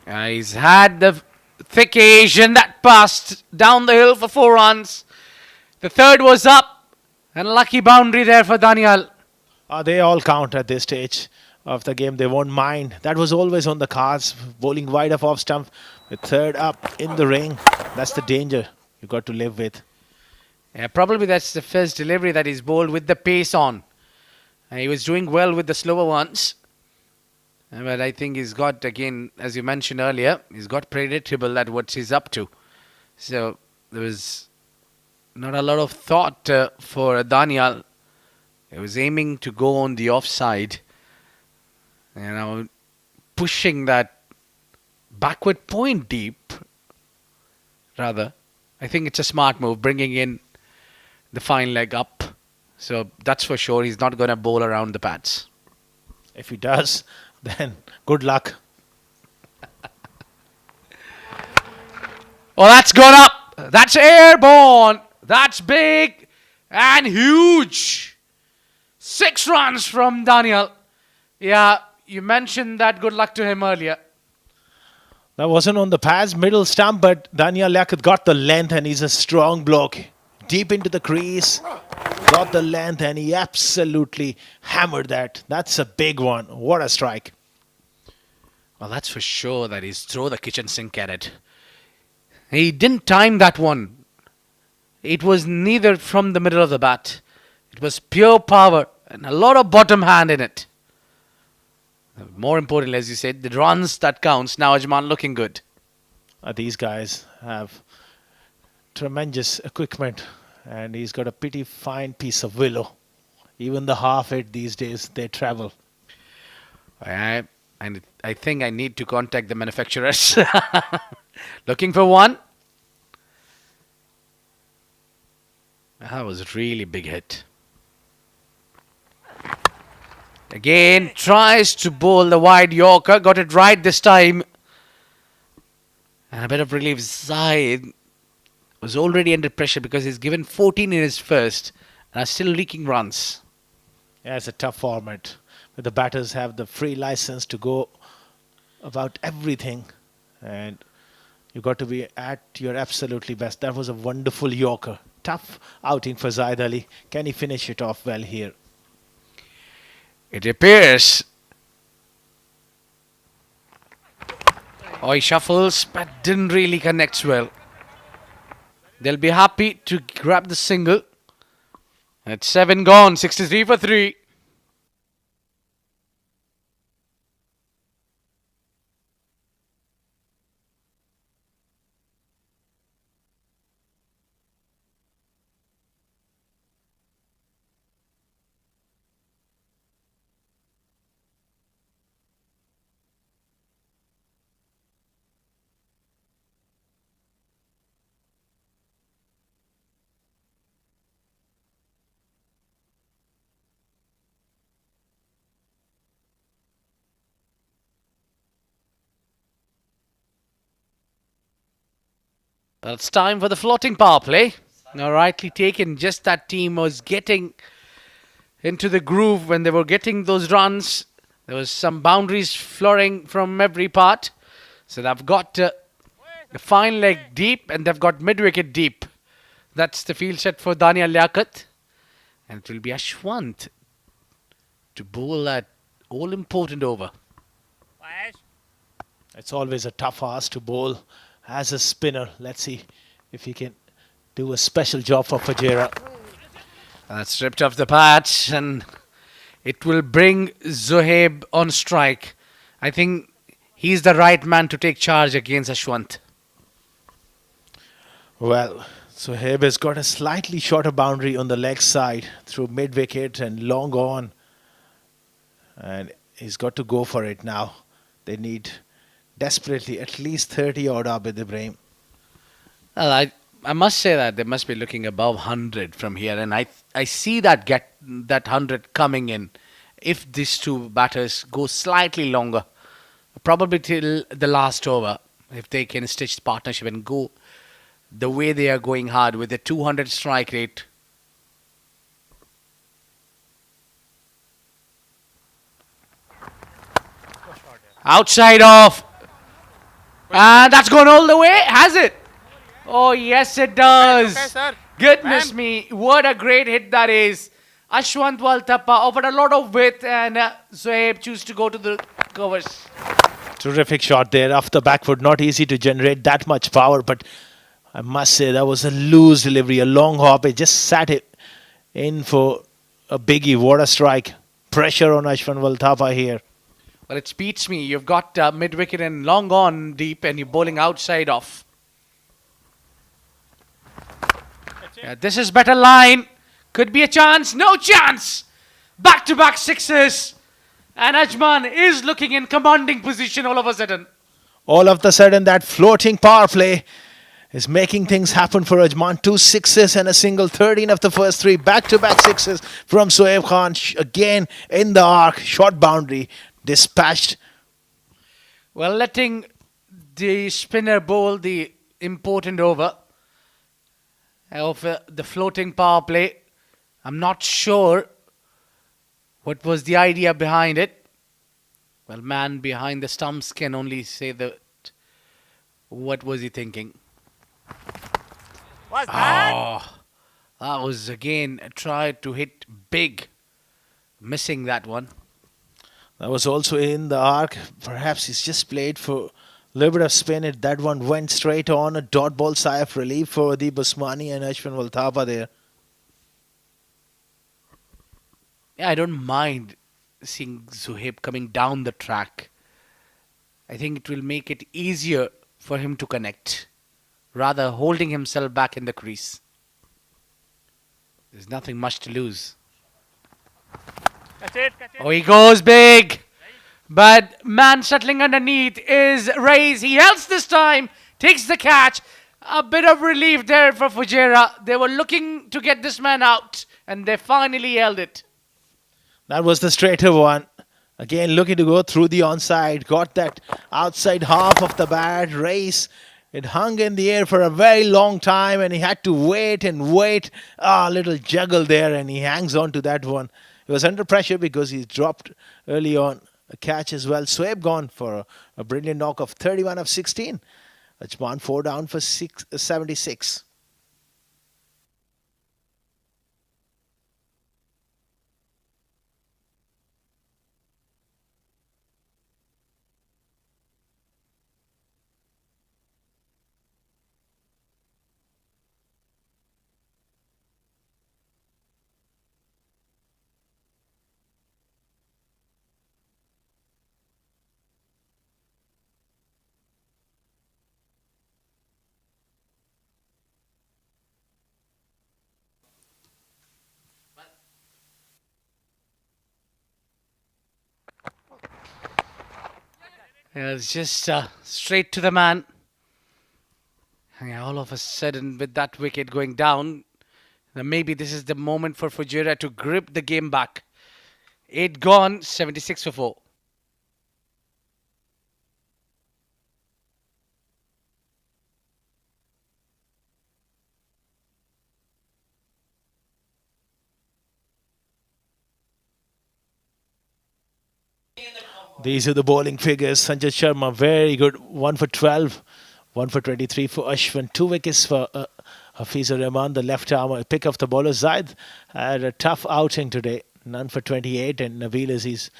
He's had the thick Asian that passed down the hill for 4 runs. The third was up, and a lucky boundary there for Daniel. They all count at this stage of the game. They won't mind. That was always on the cards. Bowling wide of off stump with third up in the ring. That's the danger you got to live with. Yeah, probably that's the first delivery that he's bowled with the pace on. He was doing well with the slower ones. But I think he's got, again, as you mentioned earlier, he's got predictable at what he's up to. So there was not a lot of thought for Daniel. He was aiming to go on the offside. Pushing that backward point deep, rather. I think it's a smart move, bringing in the fine leg up. So that's for sure. He's not going to bowl around the pads. If he does, then good luck. Oh, that's gone up. That's airborne. That's big and huge. 6 runs from Daniel. Yeah, you mentioned that good luck to him earlier. That wasn't on the pads, middle stump, but Daniel Liaquat got the length and he's a strong bloke. Deep into the crease, got the length and he absolutely hammered that. That's a big one. What a strike. Well, that's for sure that he's throw the kitchen sink at it. He didn't time that one. It was neither from the middle of the bat. It was pure power and a lot of bottom hand in it. More importantly, as you said, the runs that counts. Now Ajman looking good. These guys have tremendous equipment and he's got a pretty fine piece of willow. Even the half hit these days, they travel. And I think I need to contact the manufacturers. Looking for one. That was a really big hit. Again, tries to bowl the wide Yorker. Got it right this time. And a bit of relief. Zahid was already under pressure because he's given 14 in his first and are still leaking runs. Yeah, it's a tough format. But the batters have the free license to go about everything. And you got to be at your absolutely best. That was a wonderful Yorker. Tough outing for Zahid Ali. Can he finish it off well here? It appears. Oh, he shuffles, but didn't really connect well. They'll be happy to grab the single. At 7 gone, 63 for 3. Well, it's time for the floating power play. Now, rightly taken, just that team was getting into the groove when they were getting those runs. There was some boundaries flowing from every part. So they've got the fine leg deep and they've got mid-wicket deep. That's the field set for Daniel Liaquat. And it will be Ashwant to bowl that all-important over. It's always a tough ask to bowl as a spinner. Let's see if he can do a special job for Fujairah. That's ripped off the patch and it will bring Zohaib on strike. I think he's the right man to take charge against Ashwant. Well, Sohaib has got a slightly shorter boundary on the leg side through mid-wicket and long on. And he's got to go for it now. They need desperately at least 30 odd Abid Ibrahim. Well, I must say that they must be looking above 100 from here. And I see that 100 coming in if these two batters go slightly longer. Probably till the last over. If they can stitch the partnership and go the way they are going hard with a 200 strike rate. Outside off. And that's gone all the way, has it? Oh, yes, it does. Goodness me, what a great hit that is. Ashwant Waltappa offered a lot of width and Zohaib choose to go to the covers. Terrific shot there off the back foot. Not easy to generate that much power, but I must say that was a loose delivery, a long hop. It just sat it in for a biggie. What a strike. Pressure on Ashwant Waltappa here. Well, it beats me. You've got mid-wicket and long on deep and you're bowling outside off. Yeah, this is better line. Could be a chance. No chance. Back-to-back sixes. And Ajman is looking in commanding position all of a sudden. All of a sudden, that floating power play is making things happen for Ajman. 2 sixes and a single. 13 of the first 3. Back-to-back sixes from Sohaib Khan. Again in the arc. Short boundary. Dispatched. Well, letting the spinner bowl the important over of the floating power play. I'm not sure what was the idea behind it. Well, man behind the stumps can only say that. What was he thinking? What's that? Oh, that was again a try to hit big. Missing that one. That was also in the arc. Perhaps he's just played for a little bit of spin. That one went straight on. A dot ball sigh of relief for Adib Usmani and Ashwin Waltappa there. Yeah, I don't mind seeing Zohaib coming down the track. I think it will make it easier for him to connect, rather holding himself back in the crease. There's nothing much to lose. Catch it. Oh, he goes big. But man settling underneath is Reyes. He helps this time. Takes the catch. A bit of relief there for Fujairah. They were looking to get this man out. And they finally held it. That was the straighter one. Again, looking to go through the onside. Got that outside half of the bat. Race. It hung in the air for a very long time. And he had to wait and wait. A little juggle there. And he hangs on to that one. He was under pressure because he dropped early on a catch as well. Sohaib gone for a brilliant knock of 31 of 16. Ajman 4 down for 76. Yeah, it's just straight to the man. And all of a sudden, with that wicket going down, then maybe this is the moment for Fujairah to grip the game back. 8 gone, 76 for 4. These are the bowling figures. Sanjay Sharma, very good. 1 for 12. 1 for 23 for Ashwin. 2 wickets for Hafizur Rahman, the left arm. Pick of the bowler. Zaid had a tough outing today. None for 28. And Nabil Aziz,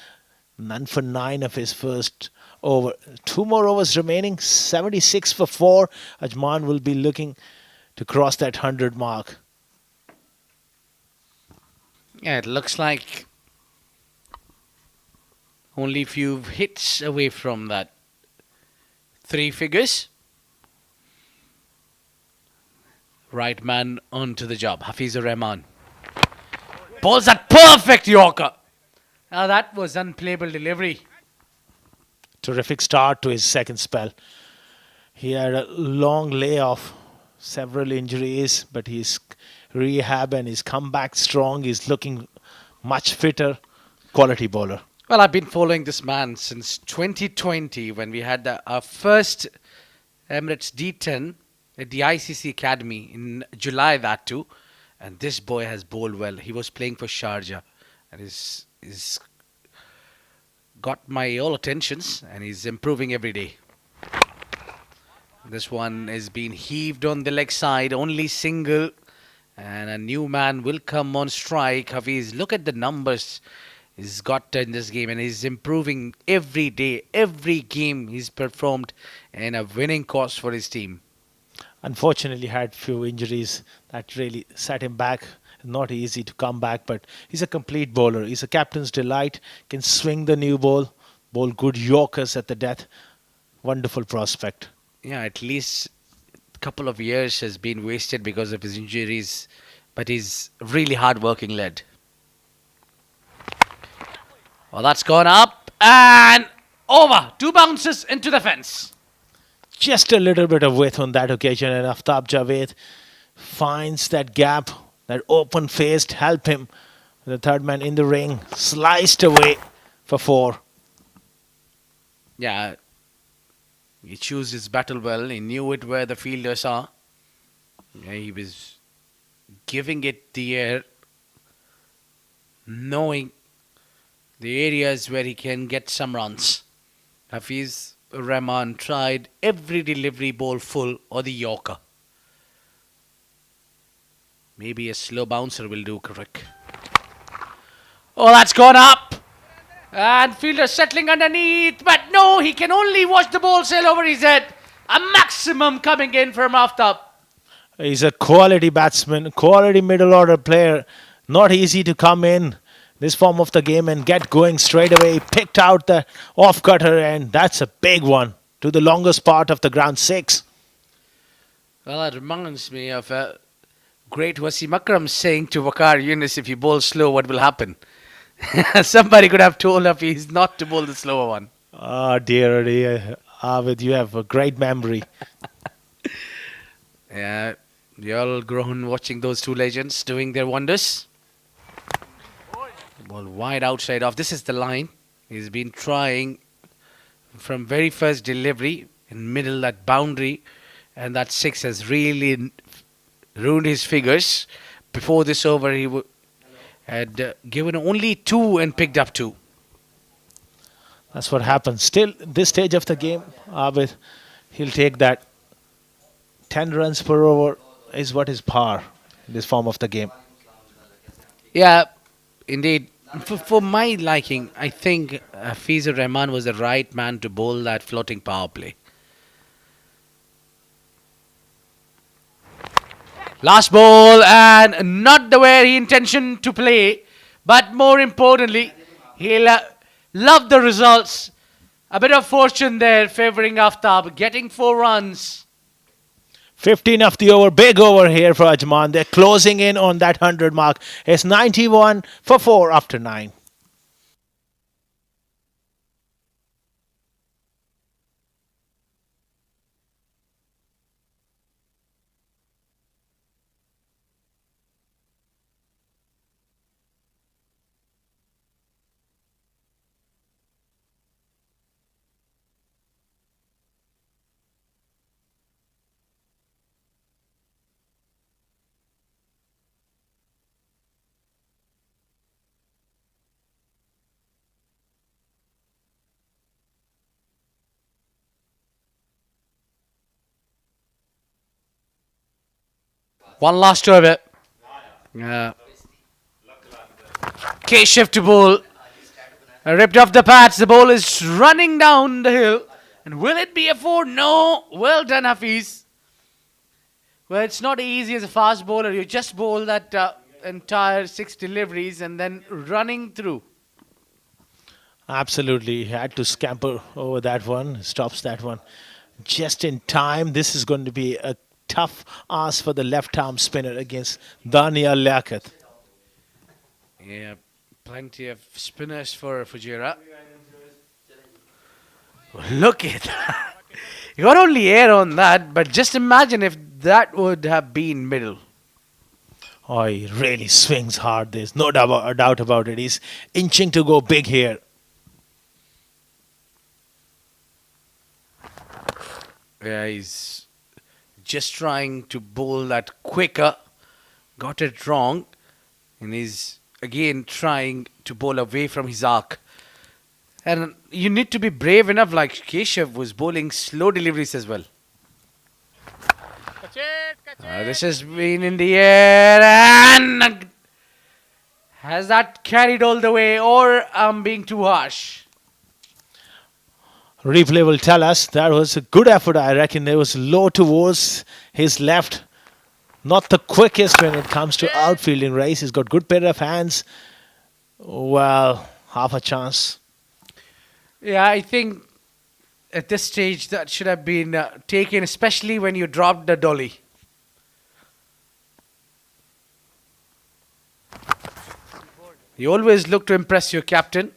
none for 9 of his first over. 2 more overs remaining. 76 for 4. Ajman will be looking to cross that 100 mark. Yeah, it looks like only few hits away from that 3 figures. Right man onto the job. Hafizur Rahman bowls that perfect Yorker. Now that was unplayable delivery. Terrific start to his second spell. He had a long layoff, several injuries, but he's rehab and he's come back strong. He's looking much fitter. Quality bowler. Well, I've been following this man since 2020 when we had our first Emirates D10 at the ICC Academy in July, that too. And this boy has bowled well. He was playing for Sharjah and he's got my all attentions and he's improving every day. This one is being heaved on the leg side, only single. And a new man will come on strike. Hafiz, look at the numbers he's got in this game and he's improving every day. Every game he's performed in a winning cause for his team. Unfortunately, had few injuries that really set him back. Not easy to come back, but he's a complete bowler. He's a captain's delight. Can swing the new ball, bowl good Yorkers at the death. Wonderful prospect. Yeah, at least a couple of years has been wasted because of his injuries, but he's really hard-working lad. Well, that's gone up and over. 2 bounces into the fence. Just a little bit of width on that occasion, and Aftab Javed finds that gap, that open face to help him. The third man in the ring, sliced away for 4. Yeah, he chose his battle well. He knew it where the fielders are. Yeah, he was giving it the air, knowing the areas where he can get some runs. Hafiz Rahman tried every delivery ball full or the Yorker. Maybe a slow bouncer will do correct. Oh, that's gone up. And fielder settling underneath. But no, he can only watch the ball sail over his head. A maximum coming in from Aftab. He's a quality batsman, quality middle order player. Not easy to come in this form of the game and get going straight away. He picked out the off cutter and that's a big one to the longest part of the ground, 6. Well, that reminds me of great Wasim Akram saying to Waqar Yunus, if you bowl slow, what will happen? Somebody could have told Hafiz not to bowl the slower one. Oh dear, dear. Avid, you have a great memory. Yeah, you all grown watching those 2 legends doing their wonders. Ball wide outside off. This is the line. He's been trying from very first delivery in middle that boundary, and that 6 has really ruined his figures. Before this over, he had given only 2 and picked up 2. That's what happens. Still, this stage of the game, Abid, he'll take that. 10 runs per over is what is par in this form of the game. Yeah, indeed. For my liking, I think Hafizur Rahman was the right man to bowl that floating power play. Last ball, and not the way he intended to play, but more importantly, he'll love the results. A bit of fortune there favouring Aftab, getting 4 runs. 15 of the over, big over here for Ajman. They're closing in on that 100 mark. It's 91 for 4 after 9. One last over. Yeah. Keshav to bowl. Ripped off the pads. The ball is running down the hill. And will it be a 4? No. Well done, Hafiz. Well, it's not easy as a fast bowler. You just bowl that entire 6 deliveries and then running through. Absolutely. He had to scamper over that one. Stops that one just in time. This is going to be a tough ask for the left-arm spinner against Daniel Liaquat. Yeah, plenty of spinners for Fujairah. Look at that. You got only air on that, but just imagine if that would have been middle. Oh, he really swings hard. There's no doubt about it. He's inching to go big here. Yeah, he's just trying to bowl that quicker. Got it wrong. And he's again trying to bowl away from his arc. And you need to be brave enough, like Keshav was bowling slow deliveries as well. Catch it, catch it. This has been in the air and has that carried all the way, or I'm being too harsh? Replay will tell us that was a good effort. I reckon there was low towards his left. Not the quickest when it comes to outfielding race. He's got good pair of hands. Well, half a chance. Yeah, I think at this stage that should have been taken, especially when you dropped the dolly. You always look to impress your captain.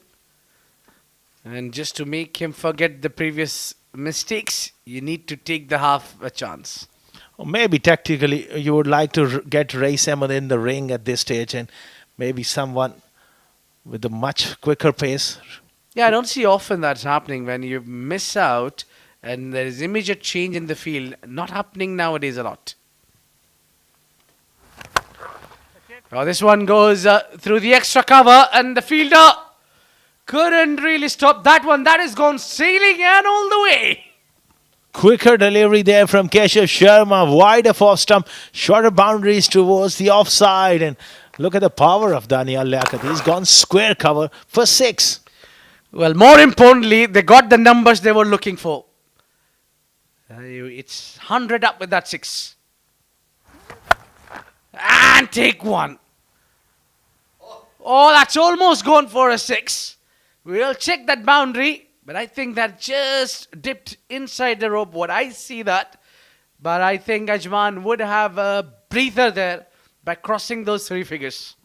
And just to make him forget the previous mistakes, you need to take the half a chance. Or maybe tactically you would like to get Ray Salmon in the ring at this stage, and maybe someone with a much quicker pace. Yeah, I don't see often that's happening when you miss out and there is immediate change in the field. Not happening nowadays a lot. Oh, this one goes through the extra cover and the fielder couldn't really stop that one. That is gone sailing and all the way. Quicker delivery there from Keshav Sharma. Wider off stump. Shorter boundaries towards the offside. And look at the power of Daniel Liaquat. He's gone square cover for 6. Well, more importantly, they got the numbers they were looking for. It's 100 up with that 6. And take one. Oh, that's almost gone for a 6. We'll check that boundary. But I think that just dipped inside the rope. What I see that. But I think Ajman would have a breather there by crossing those 3 figures.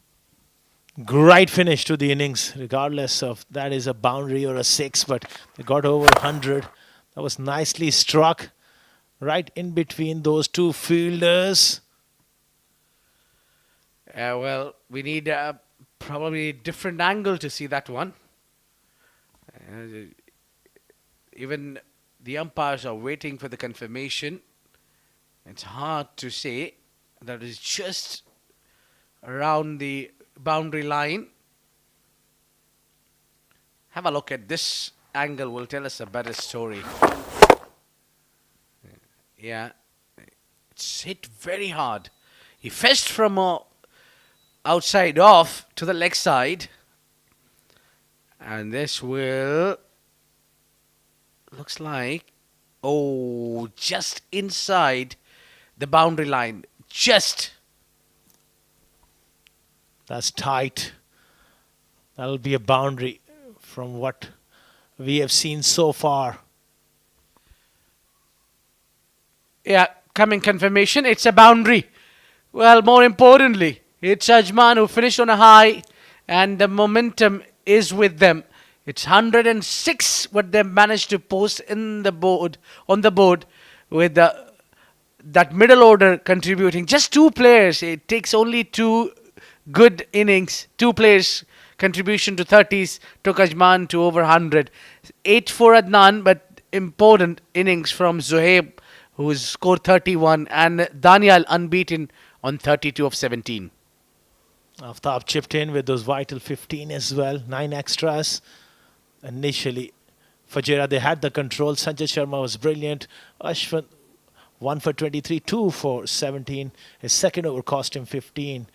Great finish to the innings, regardless of that is a boundary or a 6. But they got over 100. That was nicely struck. Right in between those 2 fielders. Well, we need probably a different angle to see that one. Even the umpires are waiting for the confirmation. It's hard to say. That is just around the boundary line. Have a look at this angle. Will tell us a better story. Yeah, it's hit very hard. He fetched from outside off to the leg side. And this will... looks like... oh, just inside the boundary line. Just. That's tight. That'll be a boundary from what we have seen so far. Yeah, coming confirmation. It's a boundary. Well, more importantly, it's Ajman who finished on a high. And the momentum is with them. It's 106 what they managed to post in the board, on the board, with that middle order contributing. Just 2 players. It takes only 2 good innings. 2 players contribution to 30s took Ajman to over 100. 8 for Adnan, but important innings from Zohaib, who scored 31, and Daniel unbeaten on 32 of 17. Aftab chipped in with those vital 15 as well. 9 extras. Initially, Fujairah, they had the control. Sanjay Sharma was brilliant. Ashwin 1 for 23, 2 for 17. His second over cost him 15.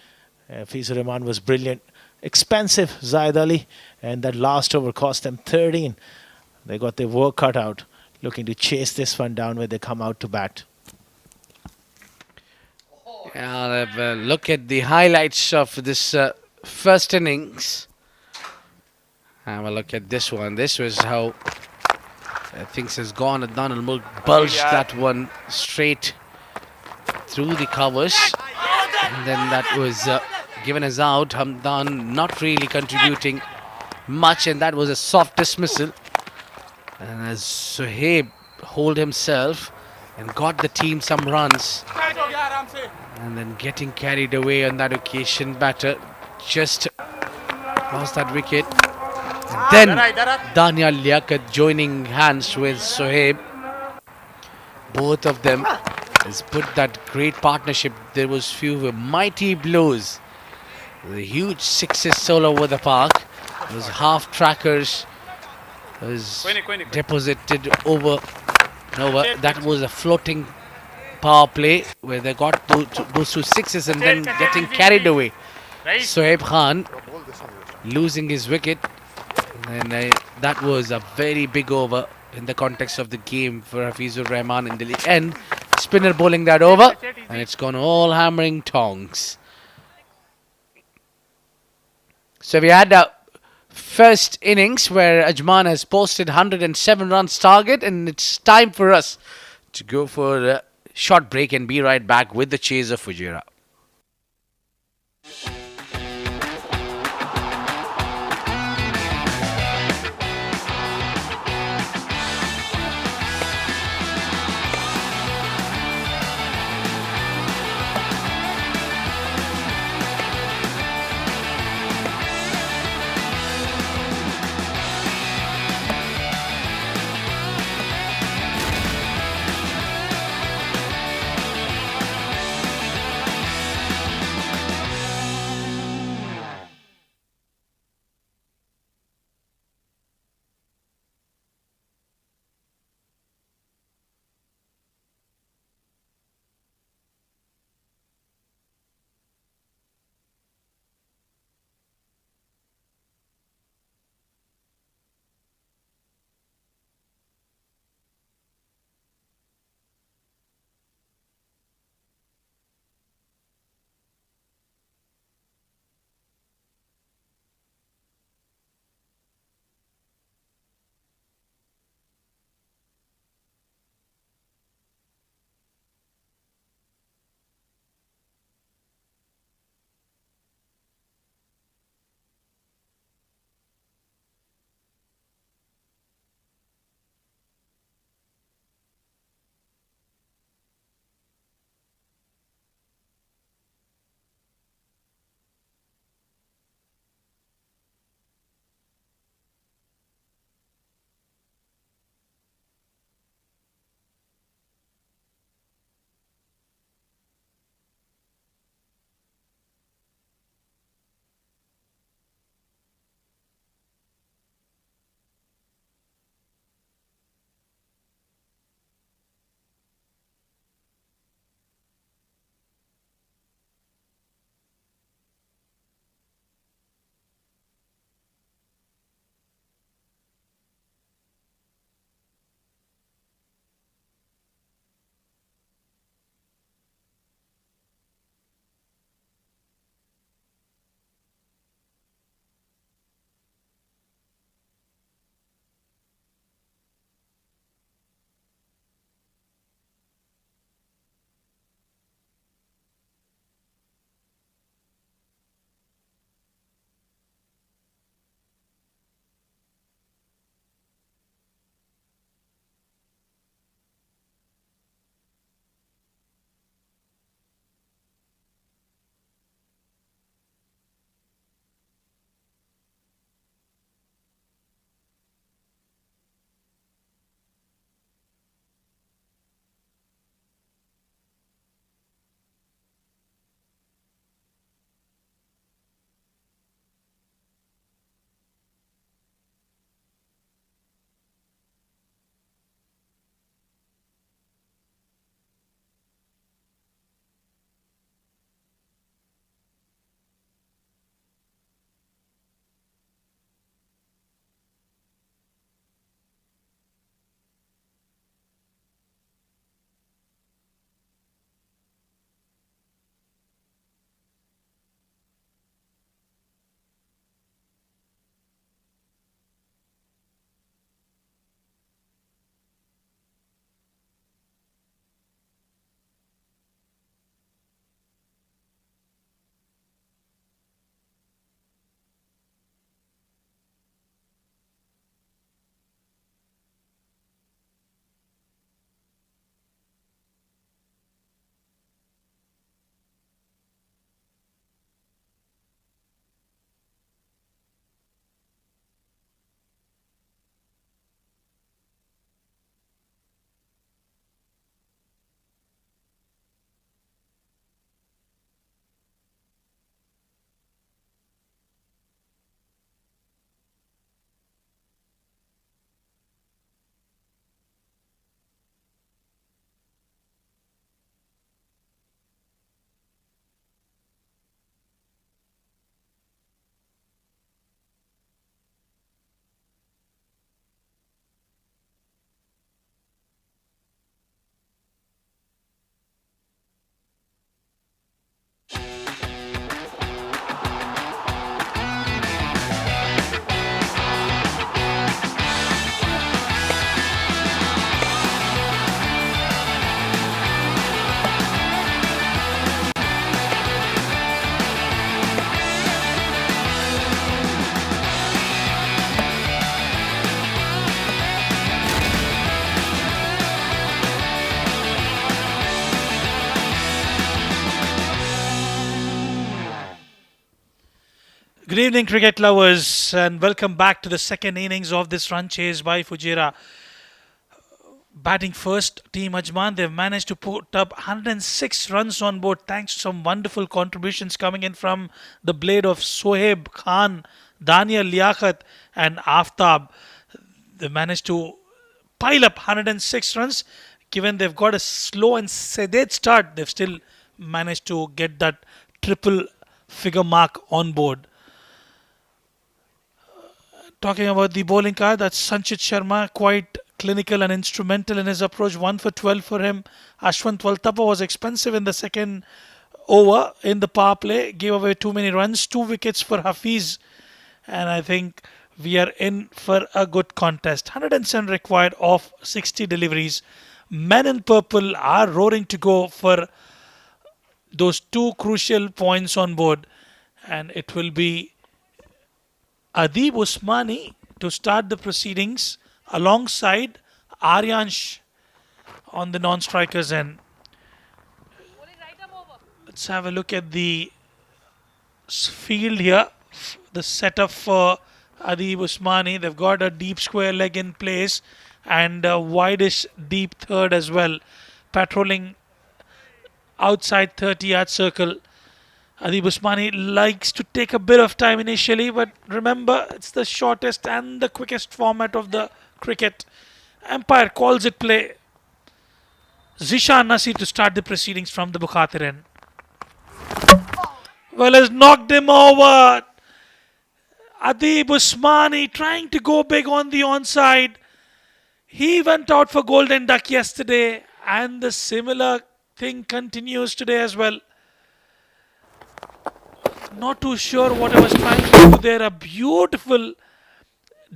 Fizur Rahman was brilliant. Expensive, Zaid Ali. And that last over cost them 13. They got their work cut out, looking to chase this one down where they come out to bat. Look at the highlights of this first innings. Have a look at this one. This was how things has gone. Adnan al-Mulk bulged that one straight through the covers. And then that was given as out. Hamdan not really contributing much, and that was a soft dismissal. And as Sohaib hold himself and got the team some runs. And then getting carried away on that occasion, batter just lost that wicket. And then Daniel Liaquat joining hands with Sohaib. Both of them has put that great partnership. There was few mighty blows. The huge sixes all over the park. Those half trackers was deposited over. No, that was a floating power play where they got those two sixes and then getting carried away. Sohaib Khan losing his wicket, and that was a very big over in the context of the game for Hafizur Rahman in the end. Spinner bowling that over, and it's gone all hammering tongs. So we had a first innings where Ajman has posted 107 runs target, and it's time for us to go for a short break and be right back with the chase of Fujairah. Good evening, cricket lovers, and welcome back to the second innings of this run chase by Fujairah. Batting first, Team Ajman, they've managed to put up 106 runs on board thanks to some wonderful contributions coming in from the blade of Sohaib Khan, Daniel Liaquat, and Aftab. They managed to pile up 106 runs. Given they've got a slow and sedate start, they've still managed to get that triple figure mark on board. Talking about the bowling card, that's Sanchit Sharma, quite clinical and instrumental in his approach. 1 for 12 for him. Ashwant Waltapa was expensive in the second over in the power play, gave away too many runs. 2 wickets for Hafiz, and I think we are in for a good contest. 107 required of 60 deliveries. Men in purple are roaring to go for those 2 crucial points on board, and it will be Adib Usmani to start the proceedings alongside Aryansh on the non-strikers end. Let's have a look at the field here. The setup for Adib Usmani. They've got a deep square leg in place and a wideish deep third as well. Patrolling outside 30-yard circle. Adib Usmani likes to take a bit of time initially, but remember, it's the shortest and the quickest format of the cricket. Umpire calls it play. Zishan Nasir to start the proceedings from the Bukhatir end. Well, has knocked him over. Adib Usmani trying to go big on the onside. He went out for golden duck yesterday, and the similar thing continues today as well. Not too sure what I was trying to do there. A beautiful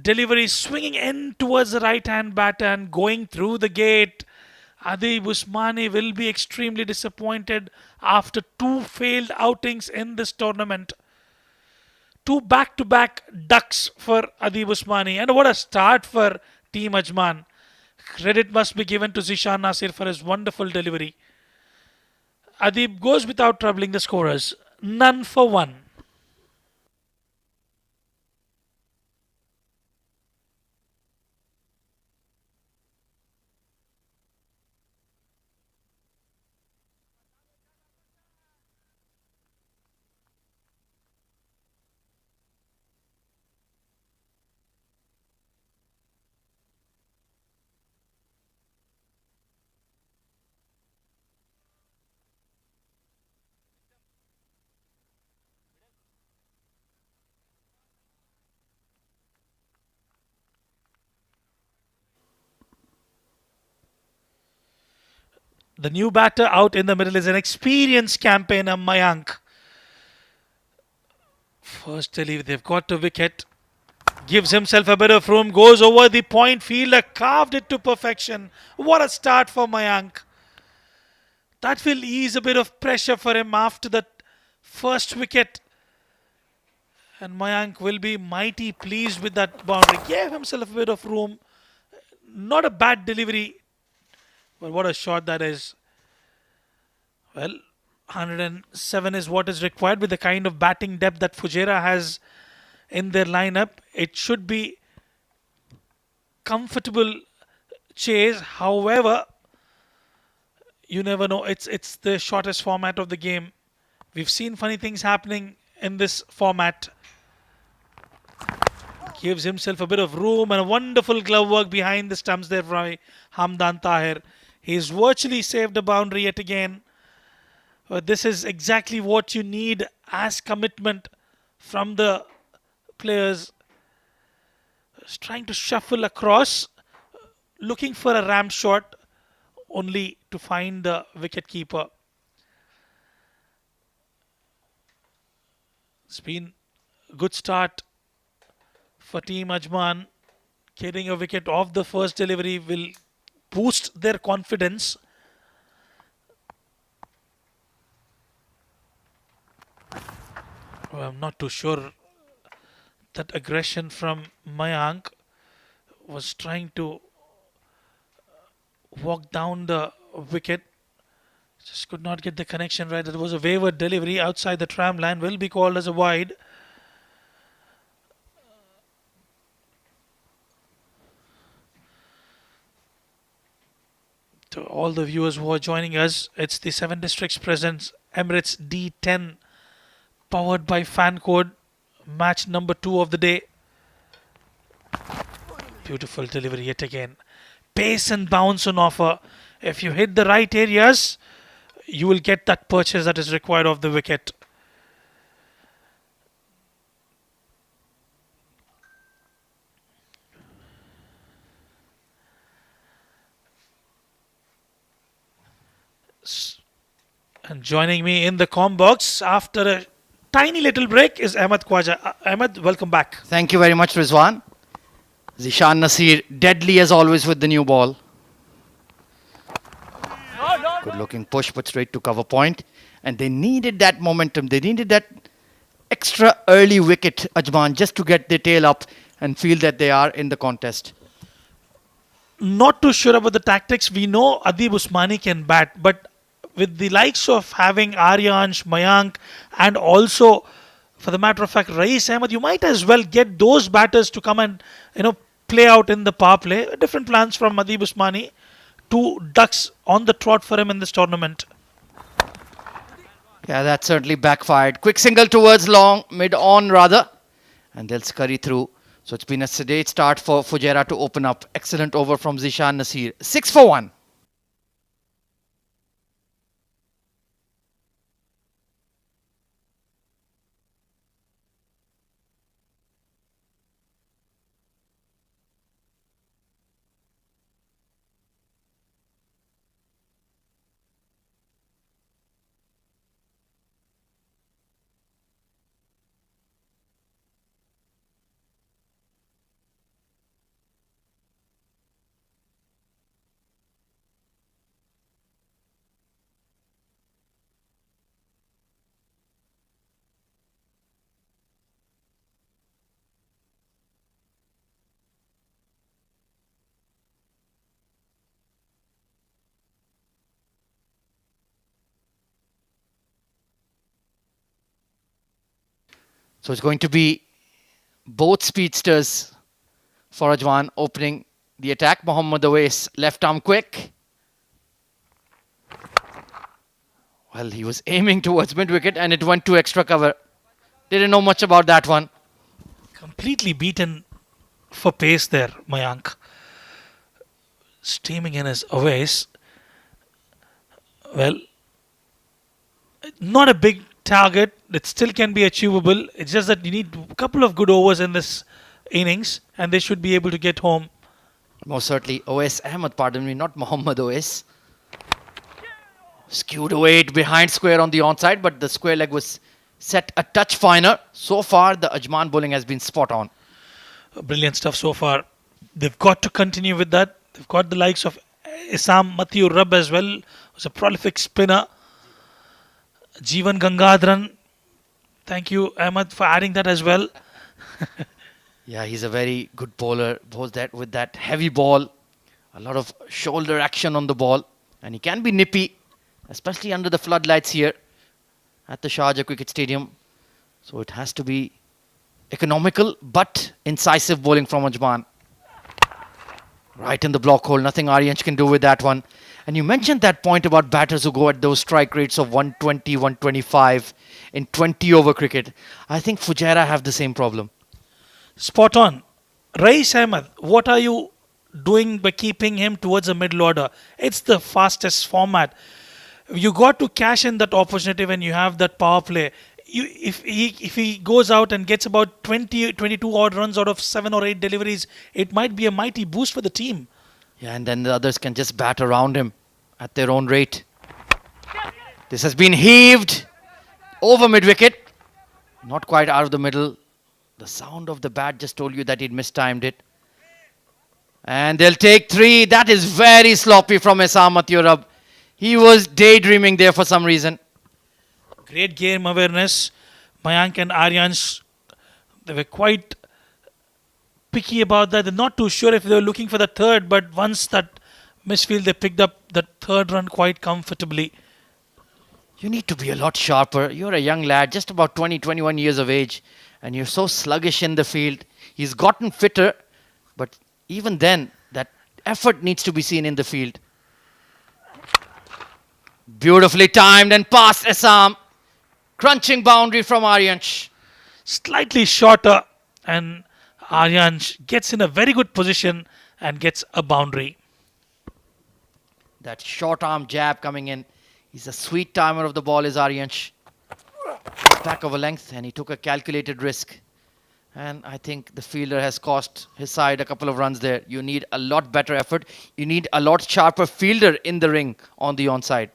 delivery, swinging in towards the right hand batter and going through the gate. Adib Usmani will be extremely disappointed after 2 failed outings in this tournament. 2 back-to-back ducks for Adib Usmani, and what a start for Team Ajman. Credit must be given to Zishan Nasir for his wonderful delivery. Adib goes without troubling the scorers. None for 1. The new batter out in the middle is an experienced campaigner, Mayank. First delivery, they've got a wicket. Gives himself a bit of room, goes over the point, fielder carved it to perfection. What a start for Mayank. That will ease a bit of pressure for him after that first wicket. And Mayank will be mighty pleased with that boundary. Gave himself a bit of room. Not a bad delivery. But what a shot that is. Well, 107 is what is required with the kind of batting depth that Fujairah has in their lineup. It should be comfortable chase. However, you never know. It's the shortest format of the game. We've seen funny things happening in this format. Gives himself a bit of room and a wonderful glove work behind the stumps there by Hamdan Tahir. He's virtually saved a boundary yet again. This is exactly what you need as commitment from the players. He's trying to shuffle across, looking for a ram shot, only to find the wicket keeper. It's been a good start for Team Ajman. Getting a wicket off the first delivery will boost their confidence. I'm not too sure. That aggression from Mayank was trying to walk down the wicket. Just could not get the connection right. It was a wayward delivery outside the tram line. Will be called as a wide. To all the viewers who are joining us, it's the 7 Districts Presents Emirates D10 powered by Fan Code, match number 2 of the day. Beautiful delivery yet again. Pace and bounce on offer. If you hit the right areas, you will get that purchase that is required of the wicket. And joining me in the comm box after a tiny little break is Ahmed Khwaja. Ahmed, welcome back. Thank you very much, Rizwan. Zishan Nasir, deadly as always with the new ball. Good looking push, but straight to cover point. And they needed that momentum. They needed that extra early wicket, Ajman, just to get their tail up and feel that they are in the contest. Not too sure about the tactics. We know Adib Usmani can bat, but with the likes of having Aryansh, Mayank, and also, for the matter of fact, Rais Ahmed, you might as well get those batters to come and play out in the power play. Different plans from Adib Usmani. 2 ducks on the trot for him in this tournament. Yeah, that certainly backfired. Quick single towards long, mid-on rather. And they'll scurry through. So it's been a sedate start for Fujairah to open up. Excellent over from Zishan Nasir. 6 for 1. So it's going to be both speedsters for Ajman opening the attack. Mohammad Awais, left arm quick. Well, he was aiming towards mid-wicket and it went to extra cover. Didn't know much about that one. Completely beaten for pace there, Mayank. Steaming in his Awais. Well, not a big target. It still can be achievable. It's just that you need a couple of good overs in this innings and they should be able to get home. Most certainly. Awais Ahmed, pardon me, not Mohammad Awais. Skewed away behind square on the onside, but the square leg was set a touch finer. So far, the Ajman bowling has been spot on. Brilliant stuff so far. They've got to continue with that. They've got the likes of Isam Mathiur Rab as well, who's a prolific spinner. Jeevan Gangadharan. Thank you, Ahmed, for adding that as well. Yeah, he's a very good bowler. Bowls that with that heavy ball. A lot of shoulder action on the ball. And he can be nippy, especially under the floodlights here at the Sharjah Cricket Stadium. So it has to be economical but incisive bowling from Ajman. Right in the block hole. Nothing Aryansh can do with that one. And you mentioned that point about batters who go at those strike rates of 120, 125 in 20 over cricket. I think Fujairah have the same problem. Spot on. Rais Ahmed, what are you doing by keeping him towards the middle order? It's the fastest format. You got to cash in that opportunity when you have that power play. If he goes out and gets about 20, 22 odd runs out of 7 or 8 deliveries, it might be a mighty boost for the team. Yeah, and then the others can just bat around him at their own rate. This has been heaved over mid-wicket. Not quite out of the middle. The sound of the bat just told you that he'd mistimed it. And they'll take 3. That is very sloppy from Isam Mathiur Rab. He was daydreaming there for some reason. Great game awareness. Mayank and Aryansh, they were quite picky about that. They're not too sure if they were looking for the third, but once that misfield, they picked up that third run quite comfortably. You need to be a lot sharper. You're a young lad, just about 20, 21 years of age, and you're so sluggish in the field. He's gotten fitter, but even then, that effort needs to be seen in the field. Beautifully timed and past Assam. Crunching boundary from Aryansh. Slightly shorter, and Aryansh gets in a very good position and gets a boundary. That short arm jab coming in. He's a sweet timer of the ball, is Aryansh. Back of a length, and he took a calculated risk. And I think the fielder has cost his side a couple of runs there. You need a lot better effort. You need a lot sharper fielder in the ring on the onside.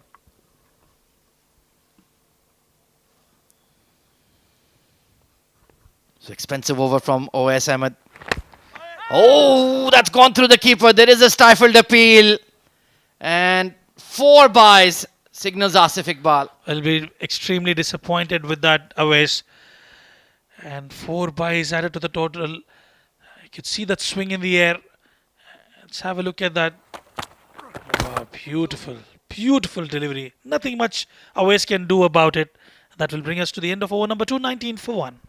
So expensive over from OS Ahmed. Oh, that's gone through the keeper. There is a stifled appeal. And 4 byes signals Asif Iqbal. I'll be extremely disappointed with that Awais. And 4 byes added to the total. You could see that swing in the air. Let's have a look at that. Oh, beautiful, beautiful delivery. Nothing much Awais can do about it. That will bring us to the end of over number 2, 19 for 1.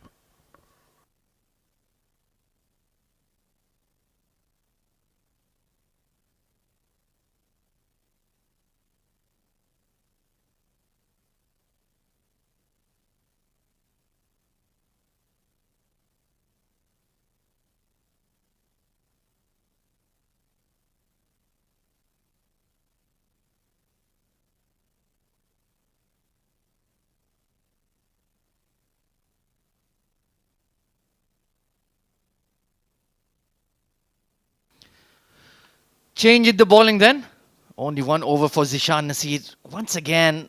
Change in the bowling then. Only 1 over for Zishan Nasir. Once again,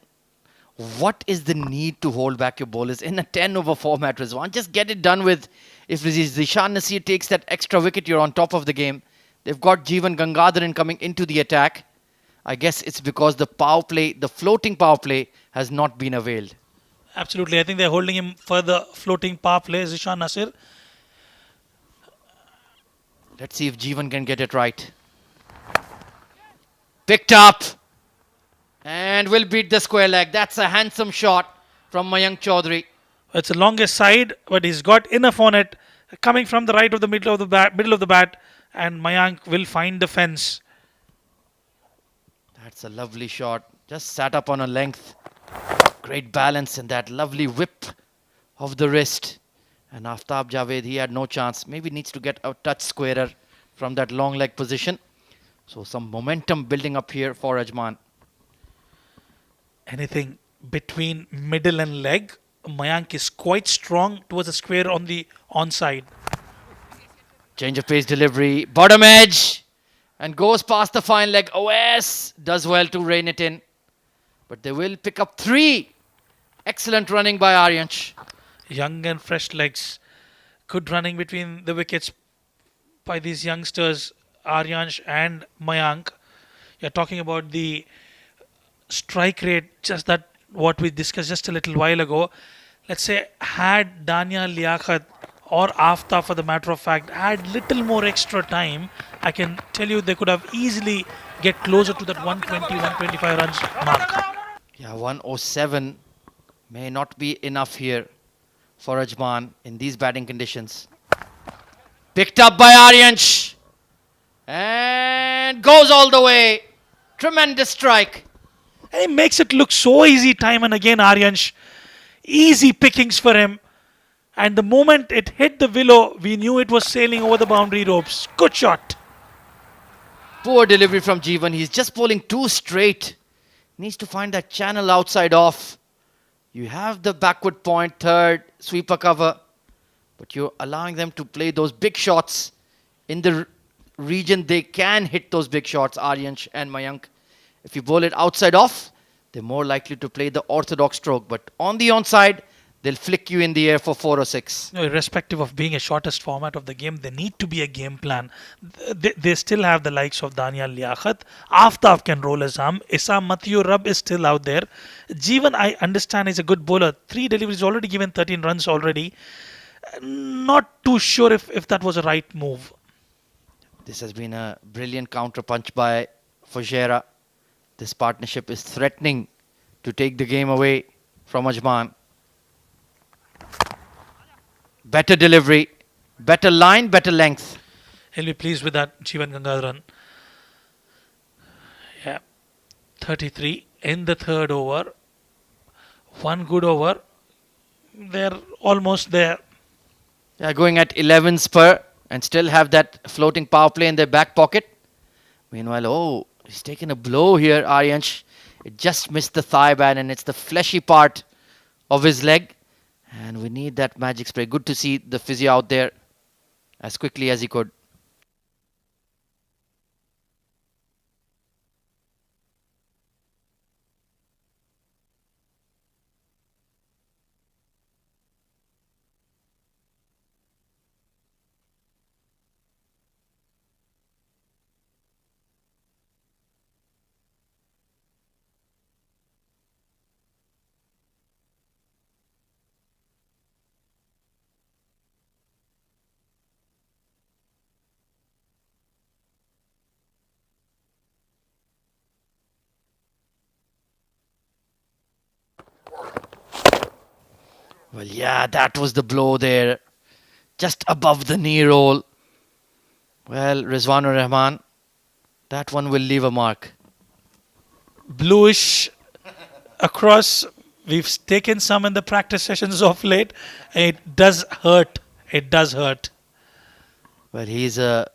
what is the need to hold back your bowlers in a 10 over format, Rizwan? Just get it done with. If Zishan Nasir takes that extra wicket, you're on top of the game. They've got Jeevan Gangadharan coming into the attack. I guess it's because the power play, the floating power play, has not been availed. Absolutely. I think they're holding him for the floating power play, Zishan Nasir. Let's see if Jeevan can get it right. Picked up. And will beat the square leg. That's a handsome shot from Mayank Chaudhary. It's the longest side, but he's got enough on it. Coming from the right of the middle of the bat, and Mayank will find the fence. That's a lovely shot. Just sat up on a length. Great balance and that lovely whip of the wrist. And Aftab Javed, he had no chance. Maybe needs to get a touch squarer from that long leg position. So some momentum building up here for Ajman. Anything between middle and leg, Mayank is quite strong towards the square on the onside. Change of pace delivery. Bottom edge. And goes past the fine leg. OS does well to rein it in. But they will pick up 3. Excellent running by Aryansh. Young and fresh legs. Good running between the wickets by these youngsters, Aryansh and Mayank. You're talking about the strike rate, just that what we discussed just a little while ago. Let's say had Dania Liaquat or Aftab, for the matter of fact, had little more extra time, I can tell you they could have easily get closer to that 120, 125 runs mark. Yeah, 107 may not be enough here for Ajman in these batting conditions. Picked up by Aryansh. And goes all the way. Tremendous strike. And he makes it look so easy time and again, Aryansh. Easy pickings for him. And the moment it hit the willow, we knew it was sailing over the boundary ropes. Good shot. Poor delivery from Jeevan. He's just bowling too straight. Needs to find that channel outside off. You have the backward point, third, sweeper cover. But you're allowing them to play those big shots in the region. They can hit those big shots, Aryansh and Mayank. If you bowl it outside off, they're more likely to play the orthodox stroke. But on the onside, they'll flick you in the air for 4 or 6. Irrespective of being a shortest format of the game, there need to be a game plan. They still have the likes of Daniel Liaquat. Aftab can roll Assam. Isam Mathieu Rab is still out there. Jeevan, I understand, is a good bowler. 3 deliveries, already given 13 runs already. Not too sure if that was a right move. This has been a brilliant counter punch by Fujairah. This partnership is threatening to take the game away from Ajman. Better delivery, better line, better length. He'll be pleased with that, Jeevan Gangadharan. Yeah, 33 in the third over. One good over. They're almost there. They are going at 11 per and still have that floating power play in their back pocket. Meanwhile, oh, he's taken a blow here, Aryansh. It just missed the thigh band and it's the fleshy part of his leg. And we need that magic spray. Good to see the physio out there as quickly as he could. Well, yeah, that was the blow there. Just above the knee roll. Well, Rizwanur Rahman, that one will leave a mark. Bluish across. We've taken some in the practice sessions of late. It does hurt. It does hurt. Well, he's a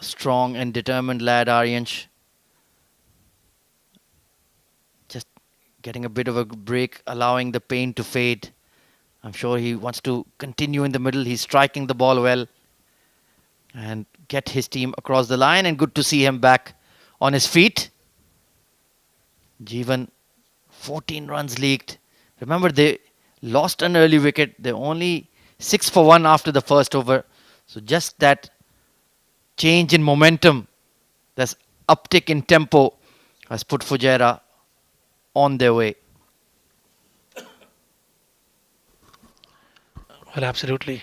strong and determined lad, Aryansh. Just getting a bit of a break, allowing the pain to fade. I'm sure he wants to continue in the middle. He's striking the ball well and get his team across the line. And good to see him back on his feet. Jeevan, 14 runs leaked. Remember, they lost an early wicket. They're only 6 for 1 after the first over. So just that change in momentum, this uptick in tempo has put Fujairah on their way. Well, absolutely.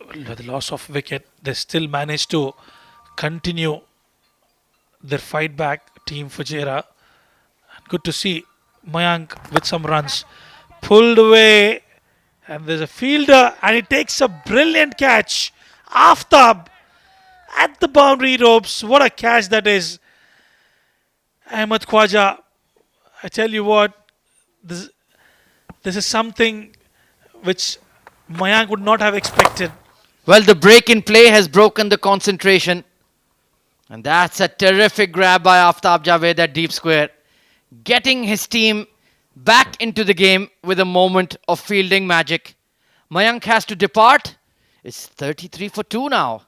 With the loss of wicket, they still managed to continue their fight back, Team Fujairah. Good to see Mayank with some runs. Pulled away, and there's a fielder, and he takes a brilliant catch. Aftab at the boundary ropes. What a catch that is. Ahmed Khwaja, I tell you what, this is something which Mayank would not have expected. Well, the break in play has broken the concentration. And that's a terrific grab by Aftab Javed at deep square. Getting his team back into the game with a moment of fielding magic. Mayank has to depart. It's 33 for 2 now.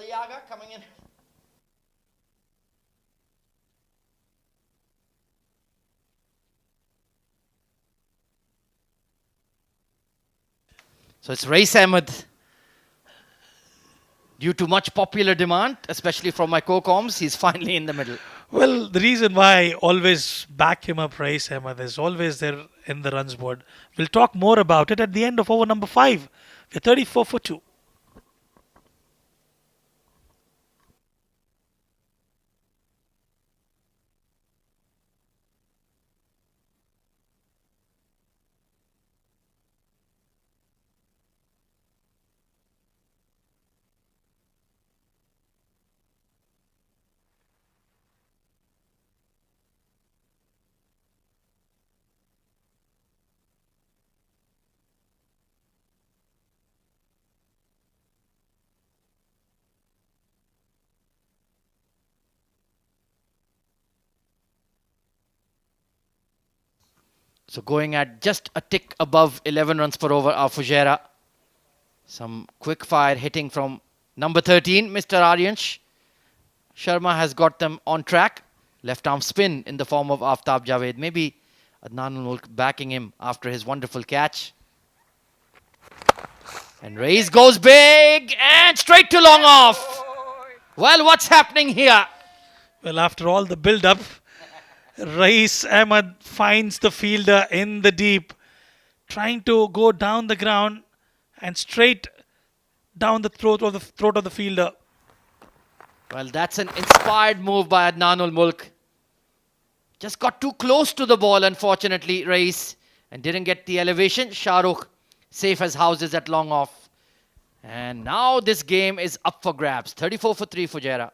Yaga coming in. So it's Rais Ahmed. Due to much popular demand, especially from my co-coms, he's finally in the middle. Well, the reason why I always back him up, Rais Ahmed, is always there in the runs board. We'll talk more about it at the end of over number 5. We're 34 for 2. So going at just a tick above 11 runs per over are Fujairah. Some quick fire hitting from number 13, Mr. Aryansh. Sharma has got them on track. Left arm spin in the form of Aftab Javed. Maybe Adnan Mulk backing him after his wonderful catch. And Reis goes big and straight to long off. Well, what's happening here? Well, after all the build-up, Rais Ahmed finds the fielder in the deep, trying to go down the ground and straight down the throat of the fielder. Well, that's an inspired move by Adnan ul Mulk. Just got too close to the ball, unfortunately, Reis, and didn't get the elevation. Shahrukh safe as houses at long off. And now this game is up for grabs. 34 for 3 Fujairah.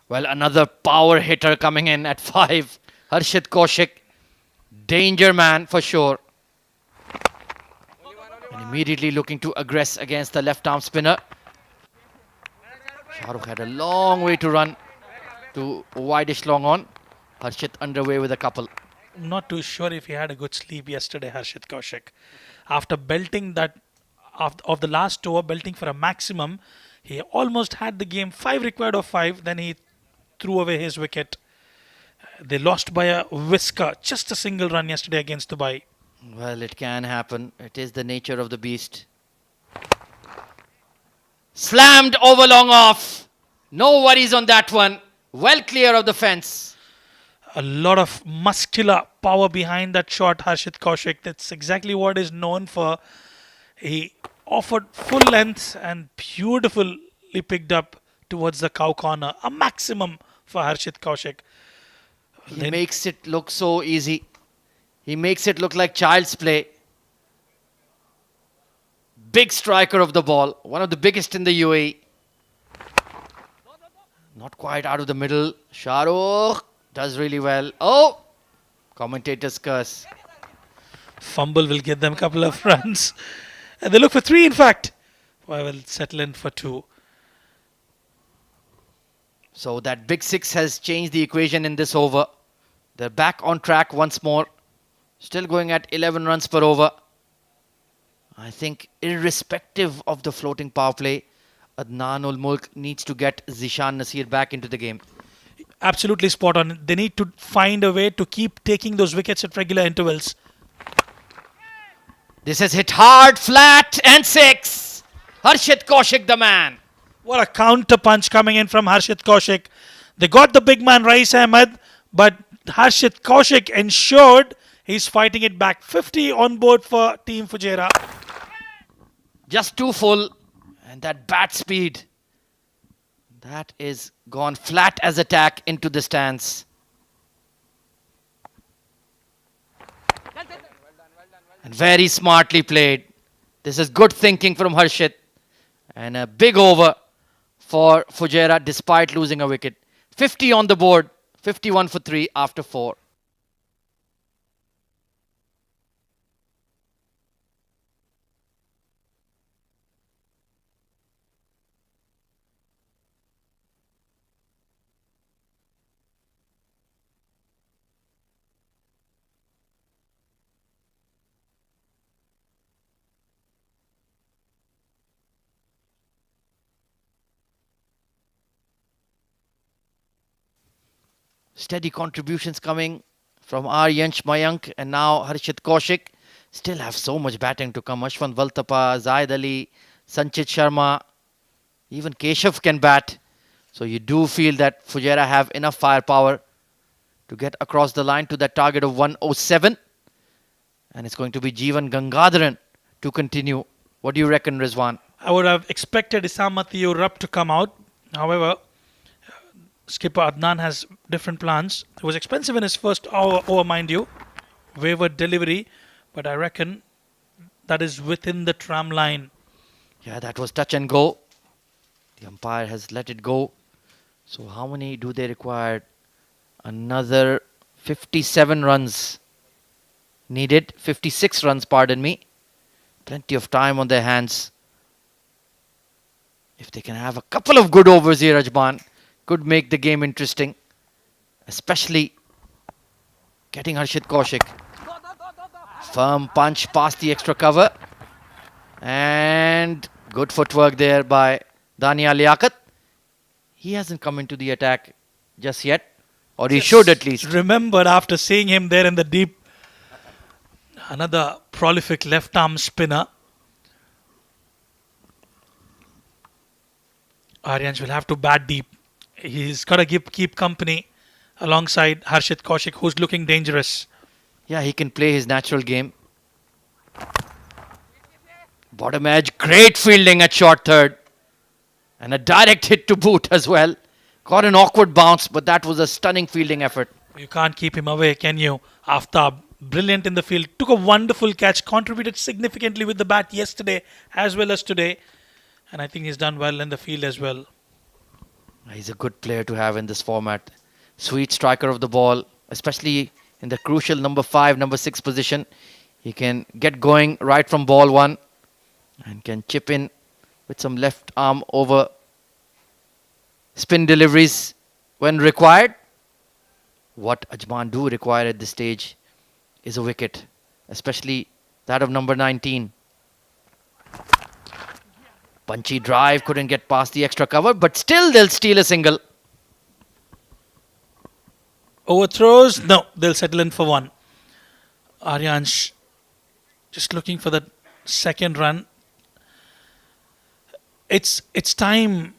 Well, another power hitter coming in at 5. Harshit Kaushik. Danger man for sure. And immediately looking to aggress against the left arm spinner. Shahrukh had a long way to run to wideish long on. Harshit underway with a couple. Not too sure if he had a good sleep yesterday, Harshit Kaushik. After belting that, of the last over, belting for a maximum, he almost had the game. 5 required of 5, then he threw away his wicket. They lost by a whisker, just a single run yesterday against Dubai. Well, it can happen. It is the nature of the beast. Slammed over long off. No worries on that one. Well clear of the fence. A lot of muscular power behind that shot, Harshit Kaushik. That's exactly what he's known for. He offered full length and beautifully picked up towards the cow corner. A maximum for Harshit Kaushik. He makes it look so easy. He makes it look like child's play. Big striker of the ball. One of the biggest in the UAE. Not quite out of the middle. Shahrukh does really well. Oh! Commentator's curse. Fumble will get them a couple of runs. And they look for 3, in fact. I will settle in for 2. So that big 6 has changed the equation in this over. They're back on track once more. Still going at 11 runs per over. I think irrespective of the floating power play, Adnan ul Mulk needs to get Zishan Nasir back into the game. Absolutely spot on. They need to find a way to keep taking those wickets at regular intervals. This is hit hard, flat and 6. Harshit Kaushik the man. What a counter punch coming in from Harshit Kaushik. They got the big man Rais Ahmed, but Harshit Kaushik ensured he's fighting it back. 50 on board for Team Fujairah. Just too full. And that bat speed. That is gone flat as attack into the stands. And very smartly played. This is good thinking from Harshit. And a big over for Fujairah despite losing a wicket. 50 on the board. 51 for 3 after 4. Steady contributions coming from our Yansh Mayank and now Harshit Kaushik. Still have so much batting to come. Ashwant Valtapa, Zaid Ali, Sanchit Sharma, even Keshav can bat. So you do feel that Fujairah have enough firepower to get across the line to that target of 107. And it's going to be Jeevan Gangadharan to continue. What do you reckon, Rizwan? I would have expected Isam Mathieu Rupp to come out. However, skipper Adnan has different plans. It was expensive in his first over, mind you. Wayward delivery. But I reckon that is within the tram line. Yeah, that was touch and go. The umpire has let it go. So how many do they require? Another 57 runs needed. 56 runs, pardon me. Plenty of time on their hands. If they can have a couple of good overs here, Ajman, could make the game interesting. Especially getting Harshit Kaushik. Firm punch past the extra cover. And good footwork there by Dania Liaquat. He hasn't come into the attack just yet. Or he should at least. Remembered after seeing him there in the deep. Another prolific left arm spinner. Aryansh will have to bat deep. He's got to keep company alongside Harshit Kaushik, who's looking dangerous. Yeah, he can play his natural game. Bottom edge, great fielding at short third. And a direct hit to boot as well. Got an awkward bounce, but that was a stunning fielding effort. You can't keep him away, can you? Aftab, brilliant in the field. Took a wonderful catch. Contributed significantly with the bat yesterday as well as today. And I think he's done well in the field as well. He's a good player to have in this format. Sweet striker of the ball, especially in the crucial number 5, number 6 position. He can get going right from ball 1 and can chip in with some left arm over spin deliveries when required. What Ajman do require at this stage is a wicket, especially that of number 19. Punchy drive, couldn't get past the extra cover, but still they'll steal a single. Overthrows? No, they'll settle in for one. Aryansh just looking for the second run. It's time,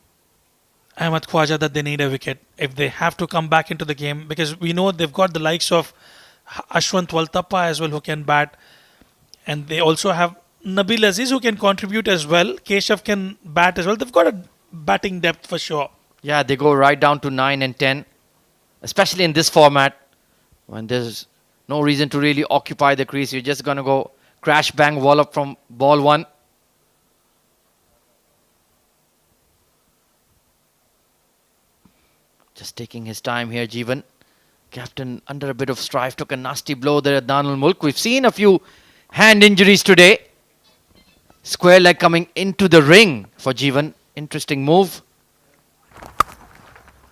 Ahmad Khwaja, that they need a wicket if they have to come back into the game, because we know they've got the likes of Ashwant Waltappa as well who can bat, and they also have Nabil Aziz who can contribute as well. Keshav can bat as well. They've got a batting depth for sure. Yeah, they go right down to 9 and 10, especially in this format when there's no reason to really occupy the crease. You're just going to go crash, bang, wall up from ball 1. Just taking his time here, Jeevan. Captain under a bit of strife, took a nasty blow there at Adnan Mulk. We've seen a few hand injuries today. Square leg coming into the ring for Jeevan. Interesting move.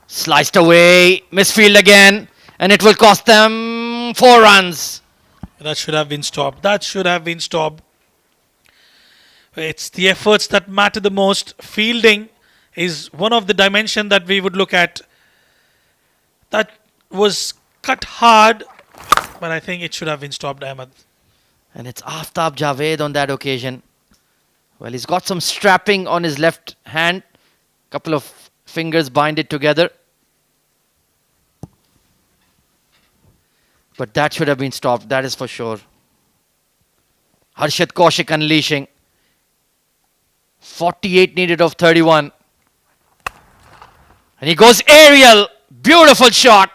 Sliced away, misfield again, and it will cost them 4 runs. That should have been stopped. That should have been stopped. It's the efforts that matter the most. Fielding is one of the dimensions that we would look at. That was cut hard, but I think it should have been stopped, Ahmed. And it's Aftab Javed on that occasion. Well, he's got some strapping on his left hand. Couple of fingers bind it together. But that should have been stopped, that is for sure. Harshit Kaushik unleashing. 48 needed of 31. And he goes aerial. Beautiful shot.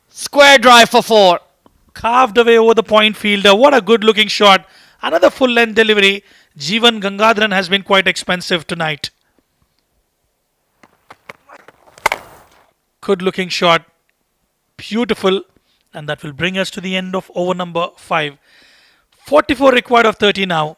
Square drive for 4. Carved away over the point fielder. What a good looking shot. Another full length delivery. Jeevan Gangadharan has been quite expensive tonight. Good looking shot. Beautiful. And that will bring us to the end of over number 5. 44 required of 30 now.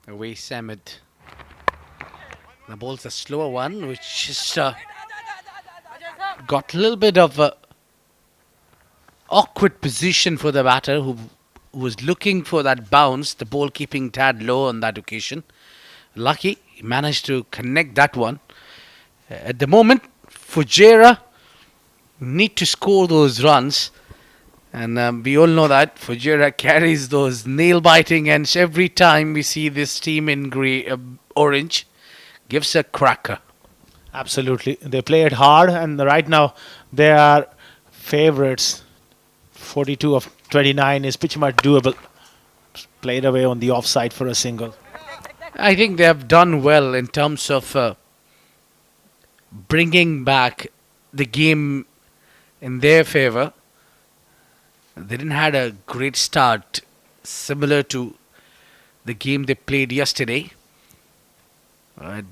Away Samad. The ball's a slower one, which just got a little bit of a awkward position for the batter who was looking for that bounce, the ball keeping tad low on that occasion. Lucky, he managed to connect that one. At the moment, Fujairah need to score those runs. And we all know that Fujairah carries those nail-biting ends every time we see this team in orange. Gives a cracker. Absolutely. They play it hard, and right now they are favorites. 42 of 29 is pretty much doable. Played away on the offside for a single. I think they have done well in terms of bringing back the game in their favor. They didn't had a great start, similar to the game they played yesterday. I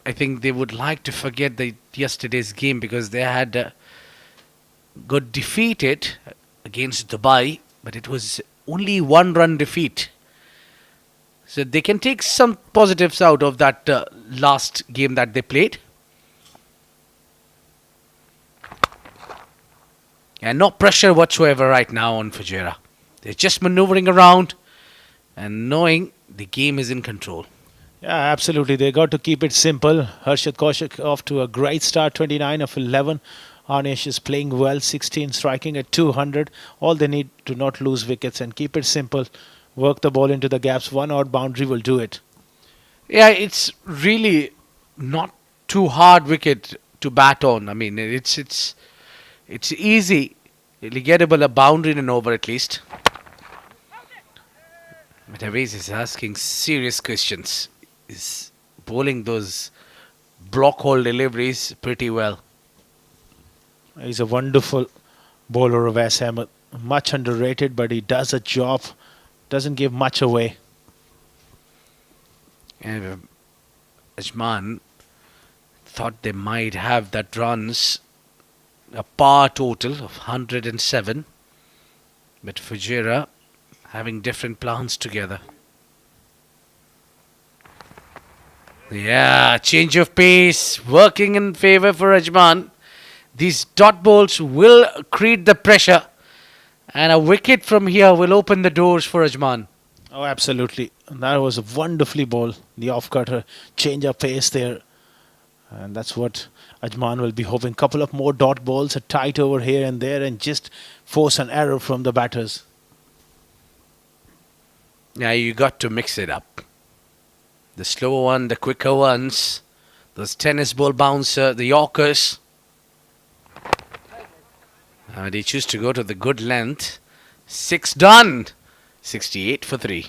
think they would like to forget yesterday's game because they had got defeated against Dubai, but it was only 1-run defeat. So they can take some positives out of that last game that they played. And no pressure whatsoever right now on Fujairah. They're just maneuvering around and knowing the game is in control. Yeah, absolutely. They got to keep it simple. Harshit Kaushik off to a great start, 29 of 11. Anish is playing well, 16, striking at 200. All they need to not lose wickets and keep it simple. Work the ball into the gaps. One odd boundary will do it. Yeah, it's really not too hard wicket to bat on. I mean, it's easy. You'll gettable a boundary in an over at least. But Awais is asking serious questions. He's bowling those block hole deliveries pretty well. He's a wonderful bowler, Awais Ahmed. Much underrated, but he does a job. Doesn't give much away. And Ajman thought they might have that runs, a par total of 107. But Fujairah having different plans together. Yeah, change of pace, working in favour for Ajman. These dot balls will create the pressure, and a wicket from here will open the doors for Ajman. Oh, absolutely. That was a wonderfully ball. The off-cutter, change of pace there. And that's what Ajman will be hoping. Couple of more dot balls, a tight over here and there, and just force an error from the batters. Yeah, you got to mix it up. The slower one, the quicker ones, those tennis ball bouncer, the Yorkers. They choose to go to the good length. 6 done. 68 for 3.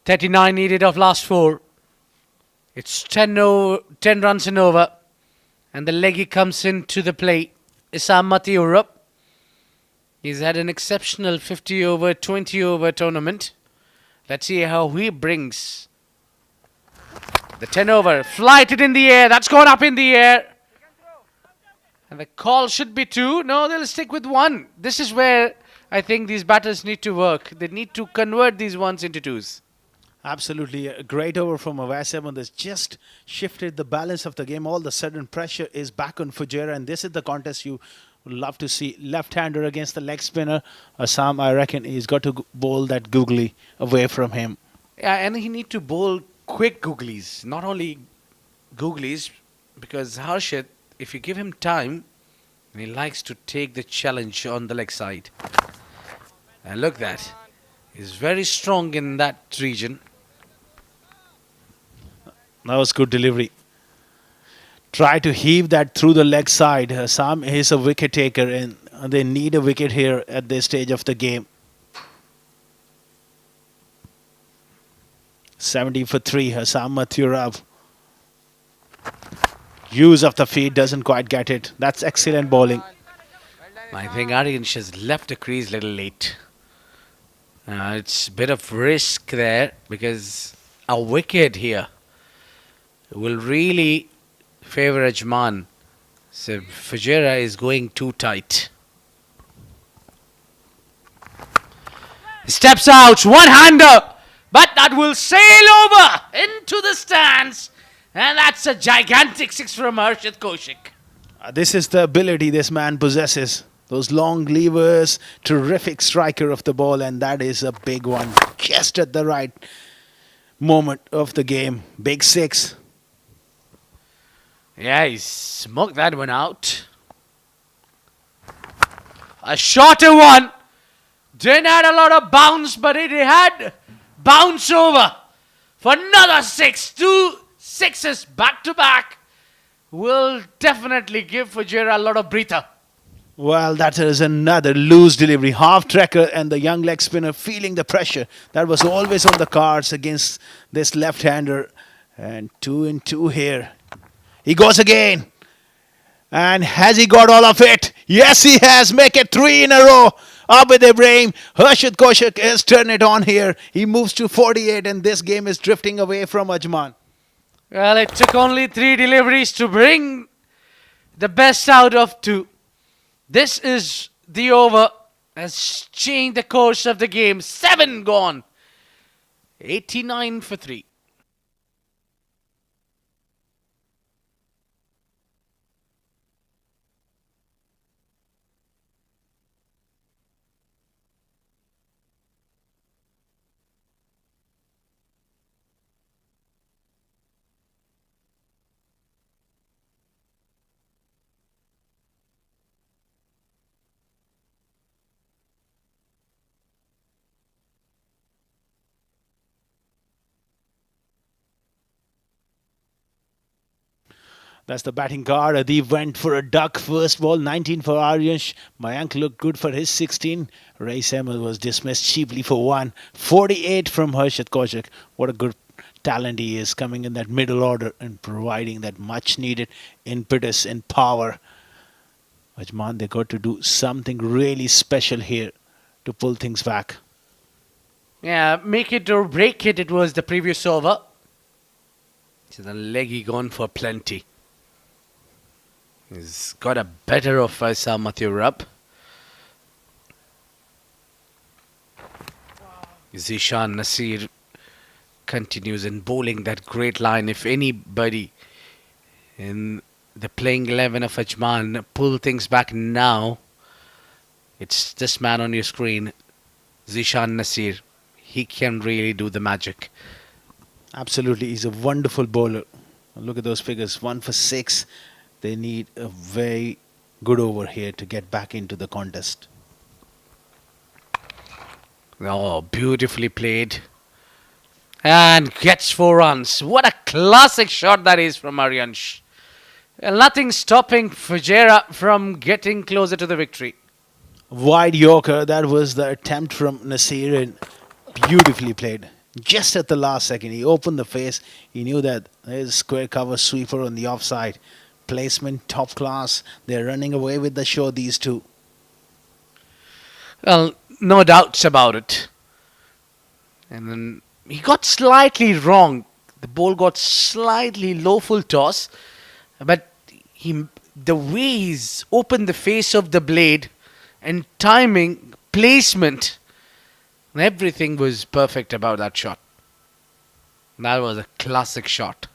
.39 needed of last 4. It's 10 runs and over. And the leggy comes into the play. Issam Matiurab. He's had an exceptional 50 over, 20 over tournament. Let's see how he brings the 10 over. Flight it in the air. That's gone up in the air. And the call should be 2. No, they'll stick with 1. This is where I think these batters need to work. They need to convert these ones into 2s. Absolutely. A great over from Awais Ahmed. That's just shifted the balance of the game. All the sudden pressure is back on Fujairah, and this is the contest you would love to see. Left-hander against the leg spinner. Assam, I reckon he's got to bowl that googly away from him. Yeah, and he need to bowl quick googlies. Not only googlies, because Harshit, if you give him time, he likes to take the challenge on the leg side. And look that. He's very strong in that region. That was good delivery. Try to heave that through the leg side. Assam is a wicket taker, and they need a wicket here at this stage of the game. 70 for 3. Assam Mathurab. Use of the feet, doesn't quite get it. That's excellent bowling. I think Aryansh has left the crease a little late. It's a bit of risk there because a wicket here will really favour Ajman. So Fujairah is going too tight. Steps out, one-hander, but that will sail over into the stands. And that's a gigantic six from Harshit Kaushik. This is the ability this man possesses. Those long levers, terrific striker of the ball, and that is a big one. Just at the right moment of the game. Big six. Yeah, he smoked that one out. A shorter one. Didn't have a lot of bounce, but it had bounce over for another six. 2 sixes back to back will definitely give Fujairah a lot of breather. Well, that is another loose delivery. Half tracker and the young leg spinner feeling the pressure. That was always on the cards against this left-hander. And 2 and 2 here. He goes again. And has he got all of it? Yes, he has. Make it 3 in a row. Up with Ibrahim. Harshit Kaushik has turned it on here. He moves to 48 and this game is drifting away from Ajman. Well, it took only 3 deliveries to bring the best out of 2. This is the over. Has changed the course of the game. 7 gone. 89 for 3. That's the batting card. Adib went for a duck. First ball, 19 for Aryansh. Mayank looked good for his 16. Rais Ahmed was dismissed cheaply for 1. 48 from Harshit Kaushik. What a good talent he is, coming in that middle order and providing that much needed impetus and power. Ajman, they got to do something really special here to pull things back. Yeah, make it or break it, it was the previous over. So the leggy gone for plenty. He's got a better of Faisal Mathurab. Zishan Nasir continues in bowling that great line. If anybody in the playing 11 of Ajman pull things back now, it's this man on your screen, Zishan Nasir. He can really do the magic. Absolutely, he's a wonderful bowler. Look at those figures, 1 for 6. They need a very good over here to get back into the contest. Oh, beautifully played. And gets 4 runs. What a classic shot that is from Aryansh. Well, nothing stopping Fujairah from getting closer to the victory. Wide Yorker, that was the attempt from Nasir and beautifully played. Just at the last second, he opened the face. He knew that there's a square cover sweeper on the offside. Placement, top class. They're running away with the show, these two. Well, no doubts about it. And then he got slightly wrong. The ball got slightly low full toss. But the way he's opened the face of the blade and timing, placement, everything was perfect about that shot. That was a classic shot.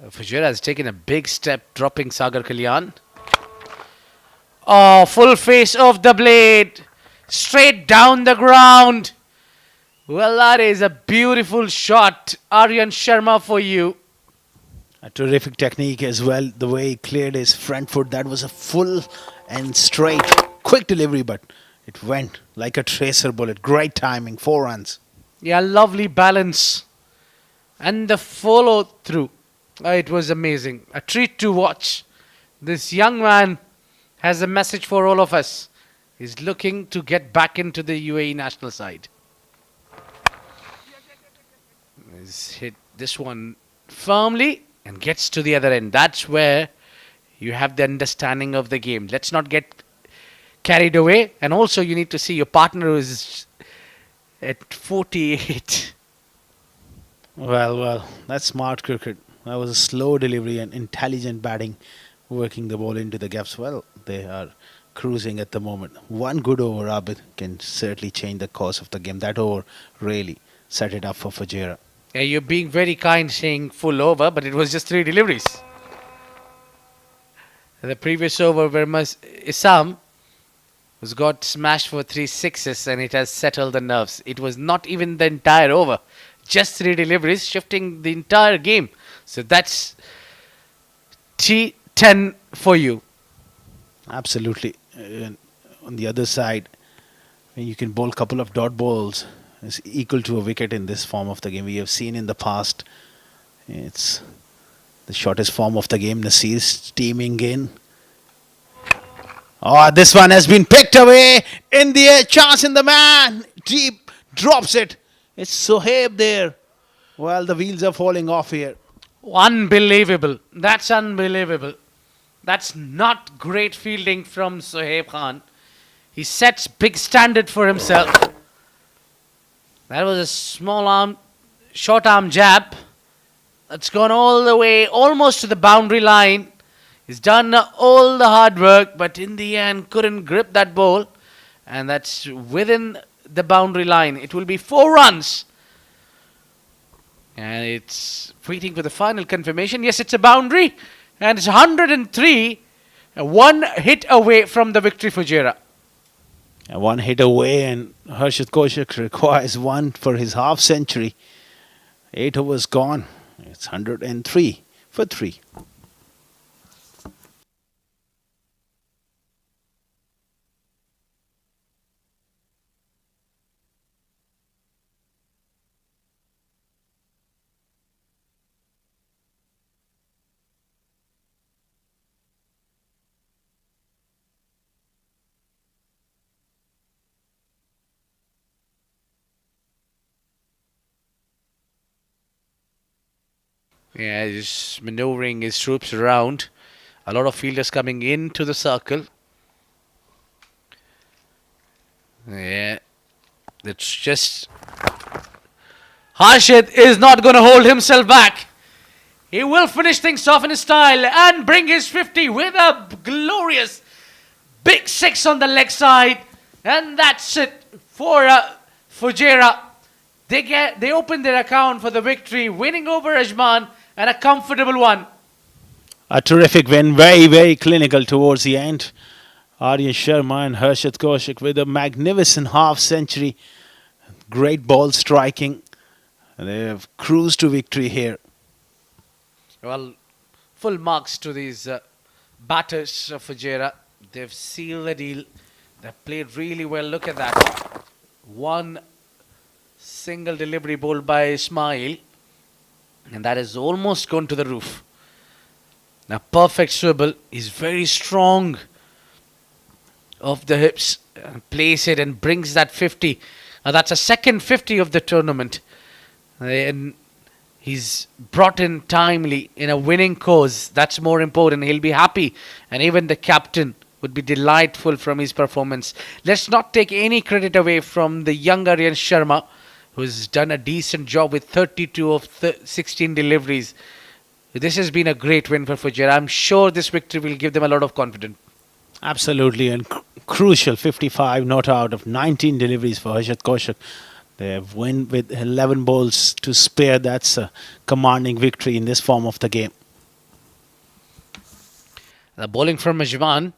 Fujairah has taken a big step, dropping Sagar Kalyan. Oh, full face of the blade. Straight down the ground. Well, that is a beautiful shot, Aryan Sharma, for you. A terrific technique as well. The way he cleared his front foot, that was a full and straight, quick delivery, but it went like a tracer bullet. Great timing, 4 runs. Yeah, lovely balance. And the follow through. It was amazing. A treat to watch. This young man has a message for all of us. He's looking to get back into the UAE national side. He's hit this one firmly and gets to the other end. That's where you have the understanding of the game. Let's not get carried away. And also you need to see your partner who is at 48. Well, that's smart cricket. That was a slow delivery and intelligent batting, working the ball into the gaps. Well, they are cruising at the moment. One good over, Abid, can certainly change the course of the game. That over really set it up for Fujairah. Yeah, you're being very kind saying full over, but it was just 3 deliveries. The previous over where Isam was got smashed for 3 sixes and it has settled the nerves. It was not even the entire over. Just 3 deliveries, shifting the entire game. So that's T10 for you. Absolutely. And on the other side, you can bowl a couple of dot balls. It's equal to a wicket in this form of the game. We have seen in the past. It's the shortest form of the game. Nasir steaming in. Oh, this one has been picked away in the air. Chance in the man. Deep drops it. It's Sohaib there. Well, the wheels are falling off here. Unbelievable. That's unbelievable. That's not great fielding from Sohaib Khan. He sets big standard for himself. That was a small arm, short arm jab. That's gone all the way, almost to the boundary line. He's done all the hard work, but in the end couldn't grip that ball. And that's within the boundary line. It will be 4 runs. And it's waiting for the final confirmation. Yes, it's a boundary. And it's 103. 1 hit away from the victory for Fujairah. And 1 hit away, and Harshit Kaushik requires 1 for his half century. 8 overs gone. It's 103 for 3. Yeah, he's maneuvering his troops around. A lot of fielders coming into the circle. Yeah, it's just... Harshit is not going to hold himself back. He will finish things off in his style and bring his 50 with a glorious big 6 on the leg side. And that's it for Fujairah. They opened their account for the victory, winning over Ajman, and a comfortable one. A terrific win, very, very clinical towards the end. Aryan Sharma and Harshit Kaushik with a magnificent half century. Great ball striking. They have cruised to victory here. Well, full marks to these batters of Fujairah. They've sealed the deal. They've played really well. Look at that. 1 single delivery bowled by Ismail. And that has almost gone to the roof. Now, perfect swivel. He's very strong off the hips. Plays it and brings that 50. Now, that's a second 50 of the tournament. And he's brought in timely in a winning cause. That's more important. He'll be happy. And even the captain would be delightful from his performance. Let's not take any credit away from the young Aryan Sharma, who's done a decent job with 32 of 16 deliveries. This has been a great win for Fujairah. I'm sure this victory will give them a lot of confidence. Absolutely, and crucial 55 not out of 19 deliveries for Harshit Kaushik. They have won with 11 balls to spare. That's a commanding victory in this form of the game. The bowling from Ajman,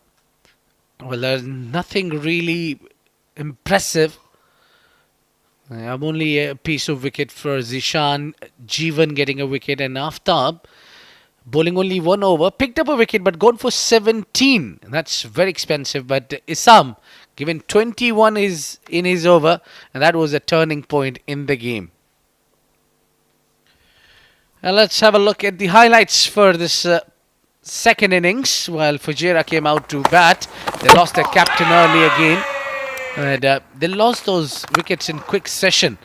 well, there's nothing really impressive. I'm only a piece of wicket for Zishan, Jeevan getting a wicket, and Aftab bowling only 1 over, picked up a wicket but gone for 17. That's very expensive. But Isam given 21 is in his over, and that was a turning point in the game. Now let's have a look at the highlights for this second innings. While Fujairah came out to bat, they lost their captain early again. And they lost those wickets in quick session.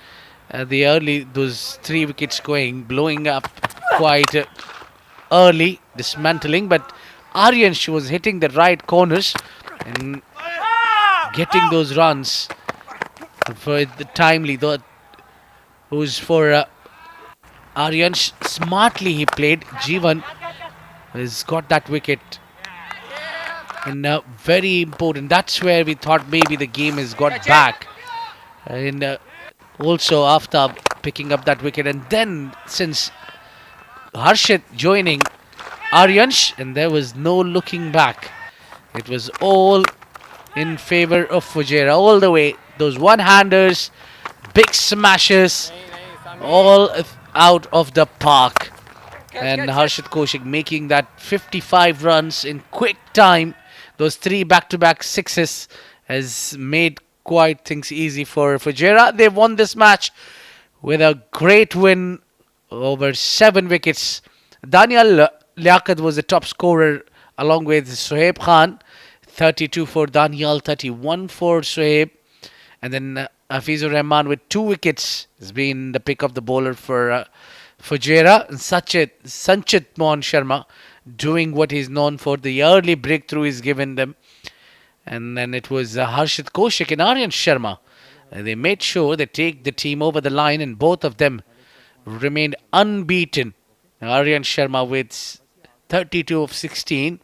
Those 3 wickets going, blowing up quite early dismantling, but Aryansh was hitting the right corners and getting those runs for the timely. Though who's for Aryansh, smartly he played. Jeevan has got that wicket, and very important. That's where we thought maybe the game has got back, and also after picking up that wicket, and then since Harshit joining Aryansh, and there was no looking back. It was all in favor of Fujairah all the way. Those one-handers, big smashes, all out of the park. And Harshit Kaushik making that 55 runs in quick time. Those 3 back-to-back sixes has made quite things easy for Fujairah. They won this match with a great win over 7 wickets. Daniel Liaquat was the top scorer along with Sohaib Khan. 32 for Daniel, 31 for Sohaib. And then Hafizur Rahman with 2 wickets has been the pick of the bowler for Fujairah. Sanchit Mohan Sharma doing what he's known for. The early breakthrough he's given them. And then it was Harshit Kaushik and Aryan Sharma. They made sure they take the team over the line, and both of them remained unbeaten. Aryan Sharma with 32 of 16.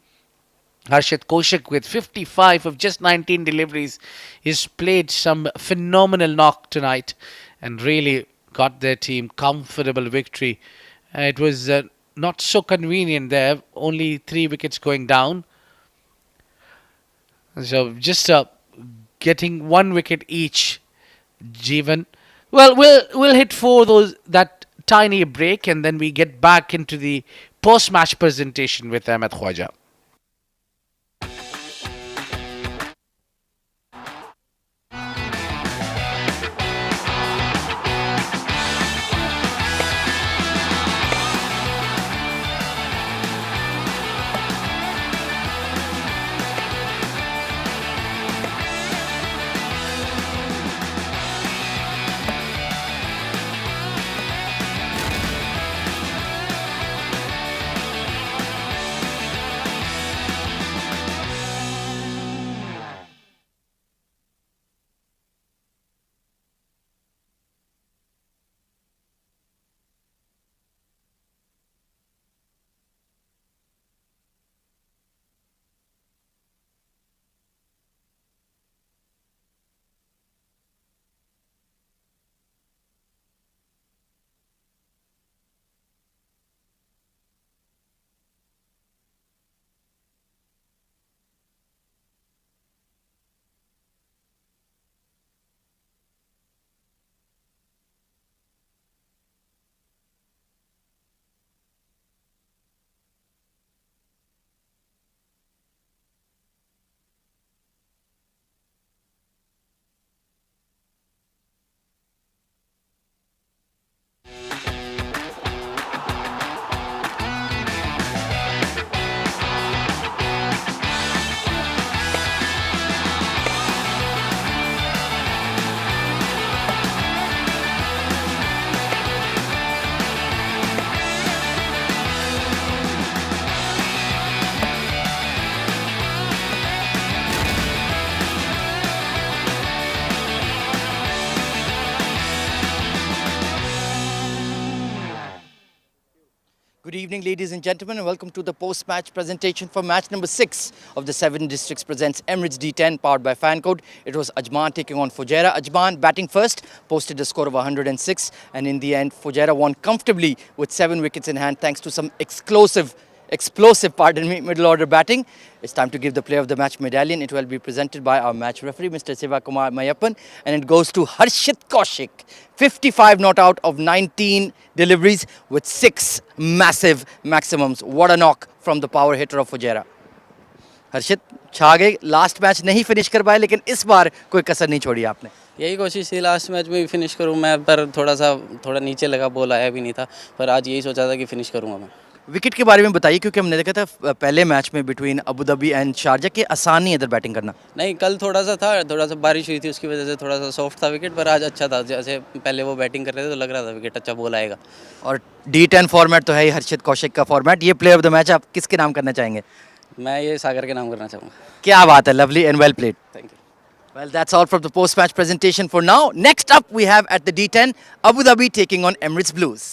Harshit Kaushik with 55 of just 19 deliveries. He's played some phenomenal knock tonight and really got their team comfortable victory. It was not so convenient there. Only 3 wickets going down. So just getting 1 wicket each. Jeevan. Well, we'll hit for that tiny break, and then we get back into the post-match presentation with Ahmed Khwaja. Good evening, ladies and gentlemen, and welcome to the post-match presentation for match number 6 of the 7 Districts presents Emirates D10 powered by Fancode. It was Ajman taking on Fujairah. Ajman batting first, posted a score of 106, and in the end, Fujairah won comfortably with 7 wickets in hand thanks to some explosive middle order batting. It's time to give the player of the match medallion. It will be presented by our match referee, Mr. Siva Kumar Mayappan, and it goes to Harshit Kaushik. 55 not out of 19 deliveries with 6 massive maximums. What a knock from the power hitter of Fujairah. हर्षित छा गए, last match नहीं finish कर पाए, लेकिन इस बार कोई कसर नहीं छोड़ी आपने. यही कोशिश थी लास्ट मैच में भी फिनिश करूं मैं, पर थोड़ा नीचे लगा, बॉल आया भी नहीं था, पर आज यही सोचा था कि फिनिश करूंगा मैं. विकेट के बारे में बताइए, क्योंकि हमने देखा था पहले मैच में between Abu Dhabi and Sharjah के आसान नहीं है इधर बैटिंग करना। नहीं, कल थोड़ा सा था, थोड़ा सा बारिश हुई थी, उसकी वजह से थोड़ा सा सॉफ्ट था विकेट, पर आज अच्छा था। जैसे पहले वो बैटिंग कर रहे थे तो लग रहा था विकेट अच्छा बॉल आएगा। और D10 फॉर्मेट तो है ही हर्षित कौशिक का फॉर्मेट। ये प्लेयर ऑफ द मैच आप किसके नाम करना चाहेंगे? मैं ये सागर के नाम करना चाहूँगा। क्या बात है, lovely and well played. Thank you. Well, that's all from the post-match presentation for now. Next up, we have at the D10, Abu Dhabi taking on Emirates Blues.